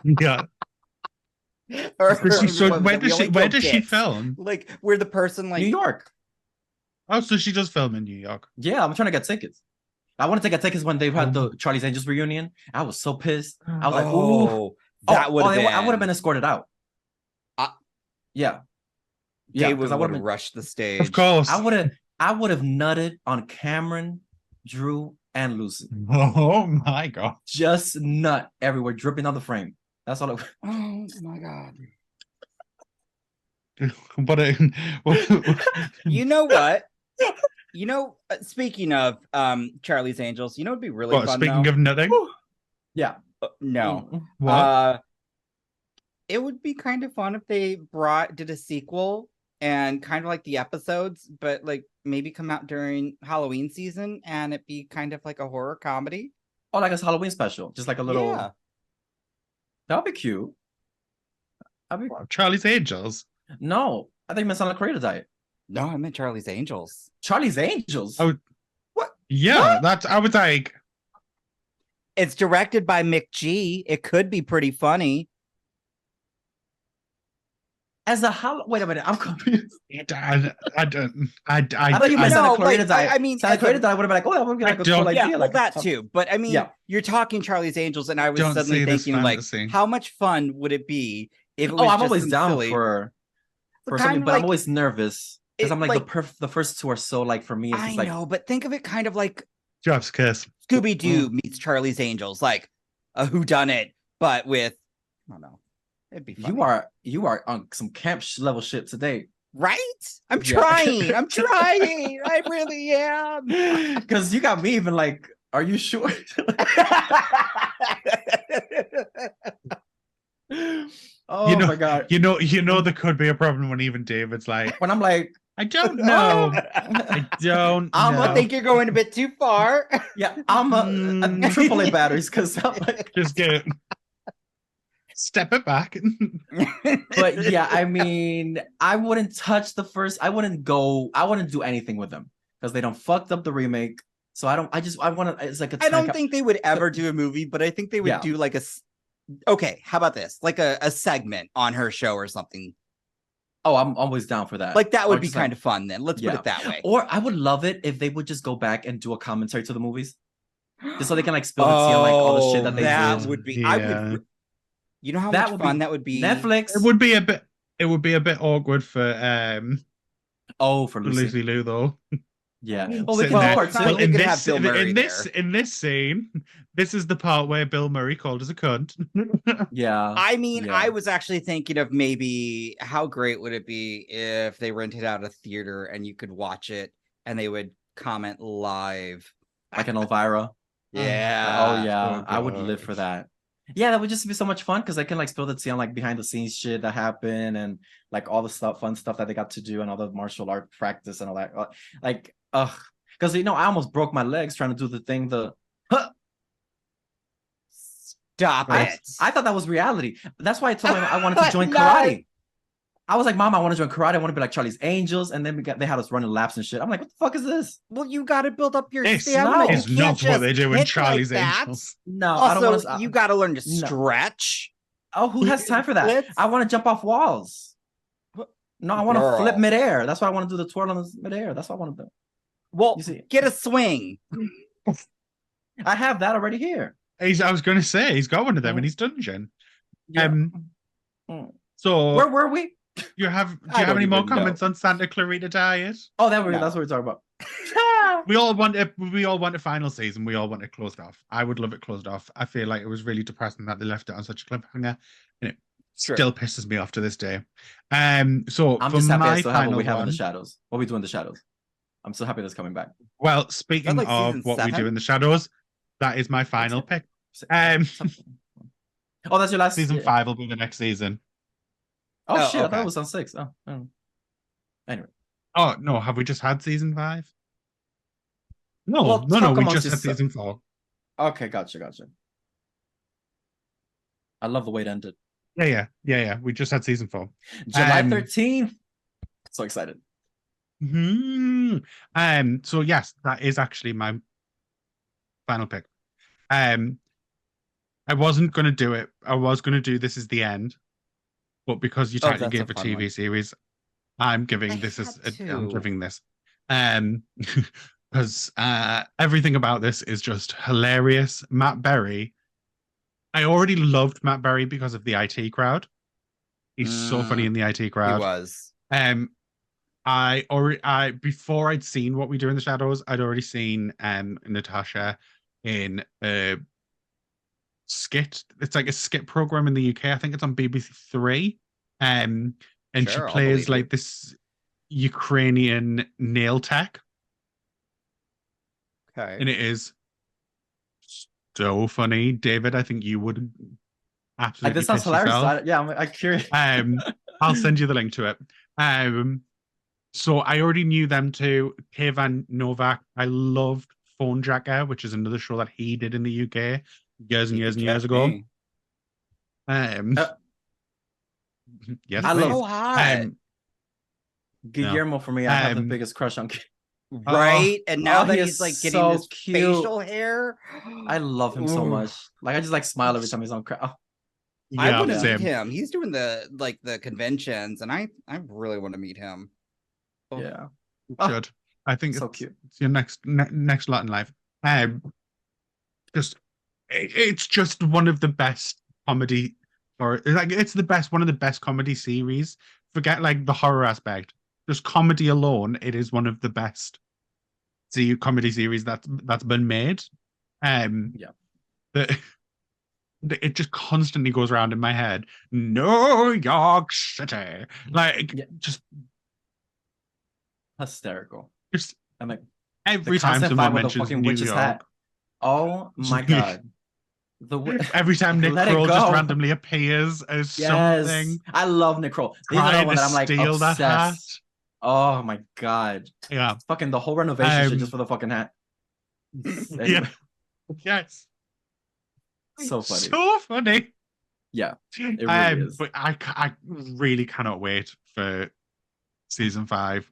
[SPEAKER 3] Yeah. Where does she film?
[SPEAKER 1] Like, where the person like
[SPEAKER 2] New York.
[SPEAKER 3] Oh, so she does film in New York.
[SPEAKER 2] Yeah, I'm trying to get tickets. I want to take a tickets when they had the Charlie's Angels reunion. I was so pissed. I was like, ooh.
[SPEAKER 1] That would have been.
[SPEAKER 2] I would have been escorted out. Yeah.
[SPEAKER 1] They
[SPEAKER 2] because
[SPEAKER 1] would
[SPEAKER 2] I would
[SPEAKER 1] have
[SPEAKER 2] have
[SPEAKER 1] rushed the stage.
[SPEAKER 3] Of course.
[SPEAKER 2] I would have nutted on Cameron, Drew, and Lucy.
[SPEAKER 3] Oh my god.
[SPEAKER 2] Just nut everywhere, dripping on the frame. That's all.
[SPEAKER 1] Oh my god.
[SPEAKER 3] But
[SPEAKER 1] You know what? You know, speaking of Charlie's Angels, you know, it'd be really fun.
[SPEAKER 3] Speaking of nothing,
[SPEAKER 2] Yeah.
[SPEAKER 1] No.
[SPEAKER 3] what?
[SPEAKER 1] It would be kind of fun if they did a sequel and kind of like the episodes, but like maybe come out during Halloween season and it be kind of like a horror comedy.
[SPEAKER 2] Oh, like a Halloween special, just like a little.
[SPEAKER 1] Yeah.
[SPEAKER 2] That'd be cute.
[SPEAKER 3] Charlie's Angels.
[SPEAKER 2] No, I think you meant on a Clarita diet.
[SPEAKER 1] No, I meant Charlie's Angels.
[SPEAKER 2] Charlie's Angels.
[SPEAKER 3] Oh,
[SPEAKER 1] what?
[SPEAKER 3] Yeah, that's. I was like,
[SPEAKER 1] It's directed by Mick G. It could be pretty funny.
[SPEAKER 2] As a wait a minute, I'm confused.
[SPEAKER 3] I don't. I
[SPEAKER 2] thought you meant Santa Clarita diet.
[SPEAKER 1] I mean,
[SPEAKER 2] Santa Clarita diet would have been like, oh, that would be like a cool idea.
[SPEAKER 1] Yeah,
[SPEAKER 2] like
[SPEAKER 1] that too. But I mean, you're talking Charlie's Angels, and I was
[SPEAKER 3] Don't
[SPEAKER 1] suddenly
[SPEAKER 3] say this
[SPEAKER 1] thinking, like,
[SPEAKER 3] fantasy.
[SPEAKER 1] how much fun would it be if it was
[SPEAKER 2] Oh, I'm
[SPEAKER 1] just
[SPEAKER 2] always
[SPEAKER 1] some
[SPEAKER 2] down
[SPEAKER 1] silly...
[SPEAKER 2] for
[SPEAKER 1] kind
[SPEAKER 2] something,
[SPEAKER 1] of
[SPEAKER 2] but I'm
[SPEAKER 1] like-
[SPEAKER 2] always nervous because I'm like,
[SPEAKER 1] like-
[SPEAKER 2] the first two are so like for me. It's
[SPEAKER 1] I
[SPEAKER 2] just like
[SPEAKER 1] know, but think of it kind of like
[SPEAKER 3] Job's kiss.
[SPEAKER 1] Scooby-Doo meets Charlie's Angels, like a whodunit, but with, I don't know. It'd be funny.
[SPEAKER 2] you are on some camp level shit today,
[SPEAKER 1] right? I'm
[SPEAKER 2] Yeah.
[SPEAKER 1] trying. I'm trying. I really am.
[SPEAKER 2] because you got me even like, are you sure? Oh
[SPEAKER 3] You know-
[SPEAKER 2] my god!
[SPEAKER 3] You know, there could be a problem when even David's like,
[SPEAKER 2] When I'm like,
[SPEAKER 3] I don't know. I don't.
[SPEAKER 1] I
[SPEAKER 3] know.
[SPEAKER 1] think you're going a bit too far.
[SPEAKER 2] yeah, I'm a AAA batteries because I'm like,
[SPEAKER 3] Just get step it back.
[SPEAKER 2] but yeah, I mean, I wouldn't touch the first. I wouldn't do anything with them because they don't fucked up the remake. So I want to. It's like
[SPEAKER 1] I don't think they would ever do a movie, but I think they would
[SPEAKER 2] Yeah.
[SPEAKER 1] do like okay, how about this? Like a segment on her show or something.
[SPEAKER 2] Oh, I'm always down for that.
[SPEAKER 1] Like that
[SPEAKER 2] Or
[SPEAKER 1] would be
[SPEAKER 2] just, like,
[SPEAKER 1] kind of fun then. Let's put
[SPEAKER 2] yeah.
[SPEAKER 1] it that way.
[SPEAKER 2] Or I would love it if they would just go back and do a commentary to the movies, just so they can like spill the tea on like all the shit that they
[SPEAKER 1] that
[SPEAKER 2] did.
[SPEAKER 1] would be I
[SPEAKER 3] Yeah.
[SPEAKER 1] would you know how
[SPEAKER 2] That
[SPEAKER 1] much
[SPEAKER 2] would
[SPEAKER 1] fun
[SPEAKER 2] be
[SPEAKER 1] that would be.
[SPEAKER 2] Netflix.
[SPEAKER 3] It would be a bit awkward for
[SPEAKER 2] For Lucy.
[SPEAKER 3] Lucy Liu though.
[SPEAKER 2] Yeah.
[SPEAKER 3] Sitting
[SPEAKER 2] Oh, we can
[SPEAKER 3] there.
[SPEAKER 2] do part
[SPEAKER 1] it's not
[SPEAKER 2] two.
[SPEAKER 1] like
[SPEAKER 3] in
[SPEAKER 1] they could
[SPEAKER 3] this
[SPEAKER 1] have Bill Murray
[SPEAKER 3] in this scene, this is the part where Bill Murray called us a cunt.
[SPEAKER 2] Yeah.
[SPEAKER 1] I mean,
[SPEAKER 2] Yeah.
[SPEAKER 1] I was actually thinking of maybe how great would it be if they rented out a theater and you could watch it and they would comment live.
[SPEAKER 2] Like an Elvira.
[SPEAKER 1] Yeah.
[SPEAKER 2] Oh yeah.
[SPEAKER 3] Oh,
[SPEAKER 2] I would
[SPEAKER 3] God.
[SPEAKER 2] live for that. Yeah, that would just be so much fun because I can like spill the tea on like behind the scenes shit that happened and like all the fun stuff that they got to do and all the martial art practice and all that. Like, because I almost broke my legs trying to do the thing.
[SPEAKER 1] Stop it.
[SPEAKER 2] I thought that was reality. That's why I told my I wanted to join
[SPEAKER 1] No.
[SPEAKER 2] karate. I was like, Mom, I want to join karate. I want to be like Charlie's Angels, and then they had us running laps and shit. I'm like, what the fuck is this?
[SPEAKER 1] Well, you got to build up your
[SPEAKER 3] This
[SPEAKER 1] stamina.
[SPEAKER 3] is
[SPEAKER 1] You can't
[SPEAKER 3] not what they
[SPEAKER 1] just
[SPEAKER 3] do in
[SPEAKER 1] hit
[SPEAKER 3] Charlie's
[SPEAKER 1] like that.
[SPEAKER 3] Angels.
[SPEAKER 2] No, I don't
[SPEAKER 1] Also,
[SPEAKER 2] want to.
[SPEAKER 1] you got to learn to
[SPEAKER 2] No.
[SPEAKER 1] stretch.
[SPEAKER 2] Oh, who has time for that?
[SPEAKER 1] Let's-
[SPEAKER 2] I want to jump off walls. No, I want to
[SPEAKER 1] Girl.
[SPEAKER 2] flip midair. That's why I want to do the twirl on the midair. That's what I want to do.
[SPEAKER 1] Well,
[SPEAKER 2] You see,
[SPEAKER 1] get a swing.
[SPEAKER 2] I have that already here.
[SPEAKER 3] I was going to say he's got one of them
[SPEAKER 2] Mm.
[SPEAKER 3] in his dungeon.
[SPEAKER 2] Yeah.
[SPEAKER 3] Mm. So
[SPEAKER 2] Where were we?
[SPEAKER 3] do you have
[SPEAKER 1] I don't
[SPEAKER 3] any more
[SPEAKER 1] even know.
[SPEAKER 3] comments on Santa Clarita Diet?
[SPEAKER 2] Oh,
[SPEAKER 1] No.
[SPEAKER 2] that's what we're talking about.
[SPEAKER 3] We all want a final season. We all want it closed off. I would love it closed off. I feel like it was really depressing that they left it on such a cliffhanger, and it
[SPEAKER 1] Sure.
[SPEAKER 3] still pisses me off to this day. So
[SPEAKER 2] I'm
[SPEAKER 3] for
[SPEAKER 2] just happy I
[SPEAKER 3] my
[SPEAKER 2] still have what
[SPEAKER 3] final
[SPEAKER 2] we have in the
[SPEAKER 3] one,
[SPEAKER 2] shadows. What we do in the shadows. I'm so happy that's coming back.
[SPEAKER 3] well, speaking
[SPEAKER 1] like
[SPEAKER 3] of
[SPEAKER 1] season
[SPEAKER 3] what we do
[SPEAKER 1] 7?
[SPEAKER 3] in the shadows, that is my final pick.
[SPEAKER 2] Oh, that's your last
[SPEAKER 3] Season 5 will be the next season.
[SPEAKER 2] Oh,
[SPEAKER 1] Oh,
[SPEAKER 2] shit, I thought
[SPEAKER 1] okay.
[SPEAKER 2] it was on 6. Oh. Anyway.
[SPEAKER 3] Oh no, have we just had season 5? No,
[SPEAKER 2] Well,
[SPEAKER 3] no,
[SPEAKER 2] talk
[SPEAKER 3] we
[SPEAKER 2] amongst
[SPEAKER 3] just had
[SPEAKER 2] yourself.
[SPEAKER 3] season 4.
[SPEAKER 2] Okay, gotcha. I love the way it ended.
[SPEAKER 3] Yeah. We just had season 4.
[SPEAKER 2] July 13th. So excited.
[SPEAKER 3] So yes, that is actually my final pick. I wasn't gonna do it. I was gonna do This Is the End, but because
[SPEAKER 2] Oh,
[SPEAKER 3] Yutaka
[SPEAKER 2] that's
[SPEAKER 3] gave
[SPEAKER 2] a
[SPEAKER 3] a
[SPEAKER 2] fun
[SPEAKER 3] TV
[SPEAKER 2] one.
[SPEAKER 3] series, I'm giving
[SPEAKER 1] I
[SPEAKER 3] this
[SPEAKER 1] had
[SPEAKER 3] I'm
[SPEAKER 1] to.
[SPEAKER 3] giving this. because everything about this is just hilarious. Matt Berry. I already loved Matt Berry because of the IT crowd. He's so funny in the IT
[SPEAKER 1] He
[SPEAKER 3] crowd.
[SPEAKER 1] was.
[SPEAKER 3] I before I'd seen What We Do in the Shadows, I'd already seen Natasha in a skit. It's like a skit program in the UK. I think it's on BBC Three. And she
[SPEAKER 1] Sure, I'll
[SPEAKER 3] plays
[SPEAKER 1] believe you.
[SPEAKER 3] like this Ukrainian nail tech,
[SPEAKER 1] Okay.
[SPEAKER 3] and it is so funny. David, I think you would absolutely
[SPEAKER 2] This sounds
[SPEAKER 3] piss
[SPEAKER 2] hilarious.
[SPEAKER 3] yourself.
[SPEAKER 2] I'm curious.
[SPEAKER 3] I'll send you the link to it. So I already knew them too. Kayvan Novak. I loved Phone Jacker, which is another show that he did in the UK years and
[SPEAKER 1] He
[SPEAKER 3] years
[SPEAKER 1] could
[SPEAKER 3] and years
[SPEAKER 1] check
[SPEAKER 3] ago.
[SPEAKER 1] me.
[SPEAKER 3] Yes,
[SPEAKER 2] I
[SPEAKER 3] please.
[SPEAKER 2] love-
[SPEAKER 1] So hot.
[SPEAKER 2] Guillermo for me, I have the biggest crush on.
[SPEAKER 1] Right? And now that
[SPEAKER 2] he
[SPEAKER 1] he's
[SPEAKER 2] is
[SPEAKER 1] like getting
[SPEAKER 2] so
[SPEAKER 1] this
[SPEAKER 2] cute.
[SPEAKER 1] facial hair.
[SPEAKER 2] I love him so
[SPEAKER 1] Ooh.
[SPEAKER 2] much. Like I just like smile every time he's on. Oh,
[SPEAKER 1] I
[SPEAKER 3] Yeah,
[SPEAKER 1] want to meet
[SPEAKER 3] same.
[SPEAKER 1] him. He's doing the conventions, and I really want to meet him. Oh.
[SPEAKER 2] yeah,
[SPEAKER 3] Should. I think
[SPEAKER 2] so
[SPEAKER 3] it's,
[SPEAKER 2] cute.
[SPEAKER 3] it's your next lot in life. It's just one of the best comedy, or like it's one of the best comedy series. Forget like the horror aspect. Just comedy alone, it is one of the best comedy series that's been made. It just constantly goes around in my head. New York City, like just
[SPEAKER 2] Hysterical.
[SPEAKER 3] just
[SPEAKER 2] I'm like
[SPEAKER 3] every
[SPEAKER 2] the
[SPEAKER 3] time
[SPEAKER 2] constant
[SPEAKER 3] someone
[SPEAKER 2] fight with the
[SPEAKER 3] mentions
[SPEAKER 2] fucking
[SPEAKER 3] New
[SPEAKER 2] witch's
[SPEAKER 3] York,
[SPEAKER 2] hat. Oh my god.
[SPEAKER 3] every time Nick
[SPEAKER 2] Let it
[SPEAKER 3] Kroll just
[SPEAKER 2] go.
[SPEAKER 3] randomly appears as
[SPEAKER 2] Yes,
[SPEAKER 3] something,
[SPEAKER 2] I love Nick Kroll. He's another
[SPEAKER 3] trying
[SPEAKER 2] one
[SPEAKER 3] to
[SPEAKER 2] that I'm like
[SPEAKER 3] steal that hat.
[SPEAKER 2] obsessed. Oh my god.
[SPEAKER 3] Yeah,
[SPEAKER 2] Fucking the whole renovation shit just for the fucking hat.
[SPEAKER 3] yeah,
[SPEAKER 2] Anyway,
[SPEAKER 3] yes,
[SPEAKER 2] so funny.
[SPEAKER 3] so funny.
[SPEAKER 2] Yeah, it really is.
[SPEAKER 3] But I really cannot wait for season 5.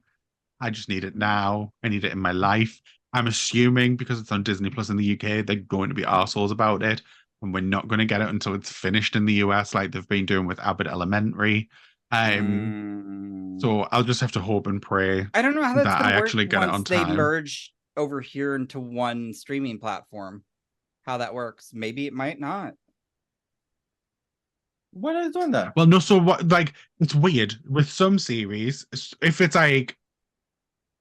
[SPEAKER 3] I just need it now. I need it in my life. I'm assuming because it's on Disney Plus in the UK, they're going to be arseholes about it, and we're not going to get it until it's finished in the US, like they've been doing with Abbott Elementary. So I'll just have to hope and pray
[SPEAKER 1] I don't know how that's
[SPEAKER 3] that
[SPEAKER 1] gonna
[SPEAKER 3] I
[SPEAKER 1] work
[SPEAKER 3] actually get it
[SPEAKER 1] once
[SPEAKER 3] on
[SPEAKER 1] they
[SPEAKER 3] time.
[SPEAKER 1] merge over here into one streaming platform. How that works? Maybe it might not.
[SPEAKER 2] What are they doing there?
[SPEAKER 3] Well, no, so what? Like, it's weird with some series. If it's like,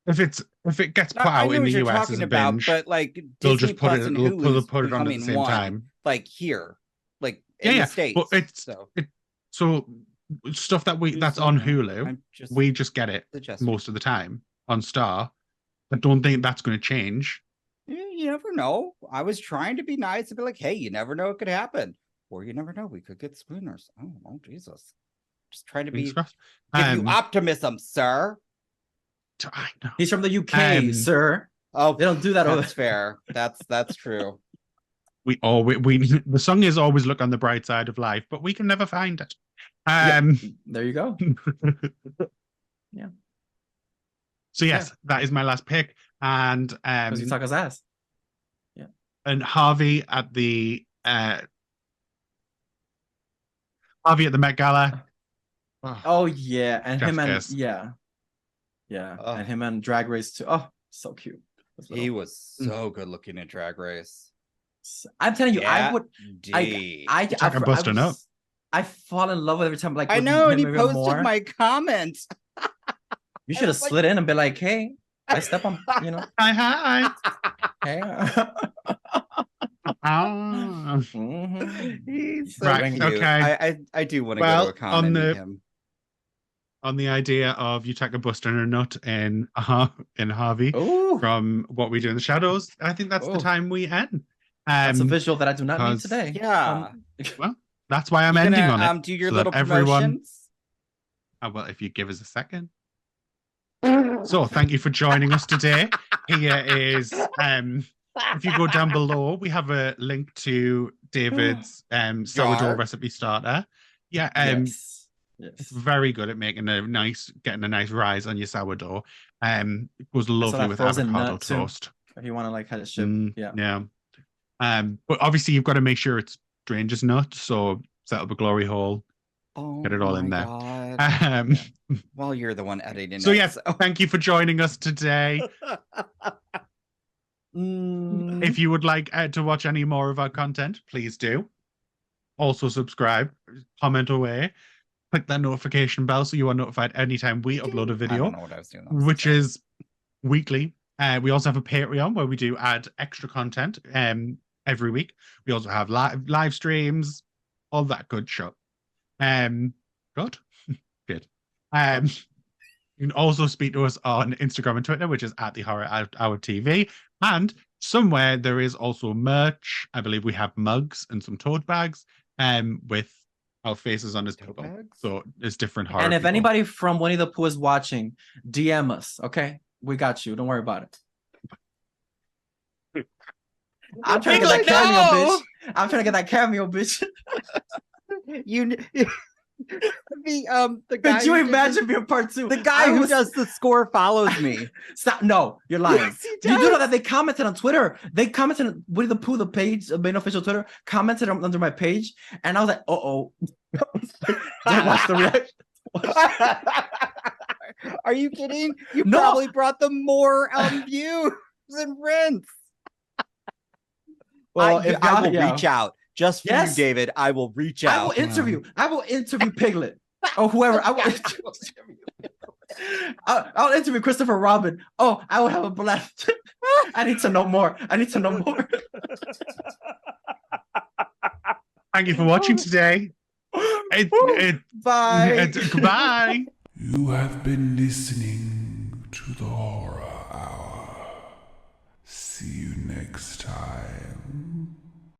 [SPEAKER 3] if it gets put
[SPEAKER 1] I
[SPEAKER 3] out
[SPEAKER 1] know
[SPEAKER 3] in
[SPEAKER 1] what
[SPEAKER 3] the
[SPEAKER 1] you're
[SPEAKER 3] US
[SPEAKER 1] talking
[SPEAKER 3] as a
[SPEAKER 1] about,
[SPEAKER 3] binge,
[SPEAKER 1] but like
[SPEAKER 3] they'll
[SPEAKER 1] Disney
[SPEAKER 3] just put
[SPEAKER 1] Plus
[SPEAKER 3] it.
[SPEAKER 1] and
[SPEAKER 3] They'll
[SPEAKER 1] Hulu
[SPEAKER 3] put it on at the
[SPEAKER 1] becoming
[SPEAKER 3] same
[SPEAKER 1] one,
[SPEAKER 3] time.
[SPEAKER 1] like here, like in
[SPEAKER 3] Yeah,
[SPEAKER 1] the States.
[SPEAKER 3] but it's
[SPEAKER 1] so
[SPEAKER 3] so stuff that's on Hulu.
[SPEAKER 1] I'm just
[SPEAKER 3] We just get it
[SPEAKER 1] suggesting.
[SPEAKER 3] most of the time on Star. I don't think that's going to change.
[SPEAKER 1] You never know. I was trying to be nice and be like, hey, you never know what could happen. Or you never know, we could get spooners. Oh, Jesus. Just trying to
[SPEAKER 3] Fingers
[SPEAKER 1] be
[SPEAKER 3] crossed.
[SPEAKER 1] give you optimism, sir.
[SPEAKER 3] I know.
[SPEAKER 2] He's from the UK, sir.
[SPEAKER 1] Oh,
[SPEAKER 2] They don't do that over
[SPEAKER 1] that's fair. That's true.
[SPEAKER 3] We the song is always look on the bright side of life, but we can never find it.
[SPEAKER 2] There you go. Yeah.
[SPEAKER 3] So yes, that is my last pick, and
[SPEAKER 2] Because Yutaka's ass. Yeah.
[SPEAKER 3] and Harvey at the Met Gala.
[SPEAKER 2] Oh yeah, and
[SPEAKER 3] Chef's
[SPEAKER 2] him and
[SPEAKER 3] kiss.
[SPEAKER 2] yeah, and him and Drag Race too. Oh, so cute.
[SPEAKER 1] He was so good looking in Drag Race.
[SPEAKER 2] I'm telling you, I would.
[SPEAKER 1] D.
[SPEAKER 3] Yutaka busting up.
[SPEAKER 2] I fall in love with every time. Like
[SPEAKER 1] I
[SPEAKER 2] with
[SPEAKER 1] know,
[SPEAKER 2] him
[SPEAKER 1] and he
[SPEAKER 2] even
[SPEAKER 1] posted
[SPEAKER 2] more.
[SPEAKER 1] my comment.
[SPEAKER 2] You should have
[SPEAKER 1] was like-
[SPEAKER 2] slid in and been like, "Hey, I step on," you know.
[SPEAKER 3] Hi.
[SPEAKER 2] Hey.
[SPEAKER 3] Mhm.
[SPEAKER 1] He's so
[SPEAKER 3] Right,
[SPEAKER 1] cute.
[SPEAKER 3] okay.
[SPEAKER 1] I do want to
[SPEAKER 3] Well,
[SPEAKER 1] go to a con and meet him.
[SPEAKER 3] On the idea of Yutaka busting a nut in Harvey
[SPEAKER 2] Ooh,
[SPEAKER 3] from What We Do in the Shadows, I think that's the
[SPEAKER 2] Ooh.
[SPEAKER 3] time we end.
[SPEAKER 2] that's a visual that I do not need
[SPEAKER 3] because-
[SPEAKER 2] today.
[SPEAKER 1] Yeah.
[SPEAKER 3] Well, that's why I'm
[SPEAKER 1] You
[SPEAKER 3] ending
[SPEAKER 1] gonna,
[SPEAKER 3] on it.
[SPEAKER 1] do your
[SPEAKER 3] so
[SPEAKER 1] little
[SPEAKER 3] that everyone.
[SPEAKER 1] promotions.
[SPEAKER 3] Well, if you give us a second. So, thank you for joining us today. Here is, if you go down below, we have a link to David's sourdough
[SPEAKER 1] Jar.
[SPEAKER 3] recipe starter. Yeah,
[SPEAKER 2] Yes.
[SPEAKER 3] it's very good at getting a nice rise on your sourdough. It goes
[SPEAKER 2] saw
[SPEAKER 3] lovely
[SPEAKER 2] that
[SPEAKER 3] with
[SPEAKER 2] frozen
[SPEAKER 3] avocado
[SPEAKER 2] nut, too.
[SPEAKER 3] toast.
[SPEAKER 2] If you want to like have it shipped, yeah.
[SPEAKER 3] Yeah. But obviously you've got to make sure it's Stranger's nut, so set up a glory hole,
[SPEAKER 1] Oh,
[SPEAKER 3] get it all in
[SPEAKER 1] my
[SPEAKER 3] there.
[SPEAKER 1] God.
[SPEAKER 3] Um,
[SPEAKER 1] Well, you're the one editing
[SPEAKER 3] so
[SPEAKER 1] it,
[SPEAKER 3] yes, thank you for joining us today. If you would like to watch any more of our content, please do. Also subscribe, comment away, click that notification bell so you are notified anytime we upload a
[SPEAKER 1] I
[SPEAKER 3] video,
[SPEAKER 1] don't know what I was doing. That was
[SPEAKER 3] which
[SPEAKER 1] insane.
[SPEAKER 3] is weekly. We also have a Patreon where we do add extra content every week. We also have live streams, all that good shit. Good. Good. You can also speak to us on Instagram and Twitter, which is at the Horror Hour TV. And somewhere there is also merch. I believe we have mugs and some tote bags with our faces on as people.
[SPEAKER 1] bags?
[SPEAKER 3] So there's different horror.
[SPEAKER 2] And if
[SPEAKER 3] people.
[SPEAKER 2] anybody from Winnie the Pooh is watching, DM us, okay? We got you. Don't worry about it. I'm trying to get that cameo, bitch. I'm trying to get that cameo, bitch.
[SPEAKER 1] You the guy
[SPEAKER 2] Could you
[SPEAKER 1] who did
[SPEAKER 2] imagine being part 2?
[SPEAKER 1] the guy who does the score follows me.
[SPEAKER 2] Stop. No, you're lying.
[SPEAKER 1] Yes, he
[SPEAKER 2] You do
[SPEAKER 1] does.
[SPEAKER 2] know that they commented on Twitter. They commented on Winnie the Pooh, the page, the main official Twitter, commented under my page. And I was like, uh-oh. Don't watch the reaction.
[SPEAKER 1] Are you kidding? You
[SPEAKER 2] No.
[SPEAKER 1] probably brought them more views and rents. Well,
[SPEAKER 2] I
[SPEAKER 1] will
[SPEAKER 2] yeah.
[SPEAKER 1] reach out just for
[SPEAKER 2] Yes.
[SPEAKER 1] you, David. I will reach
[SPEAKER 2] I
[SPEAKER 1] out.
[SPEAKER 2] will interview Piglet or whoever. I will I'll interview Christopher Robin. Oh, I will have a blast. I need to know more.
[SPEAKER 3] Thank you for watching today.
[SPEAKER 2] Bye.
[SPEAKER 3] Goodbye.
[SPEAKER 4] You have been listening to the Horror Hour. See you next time.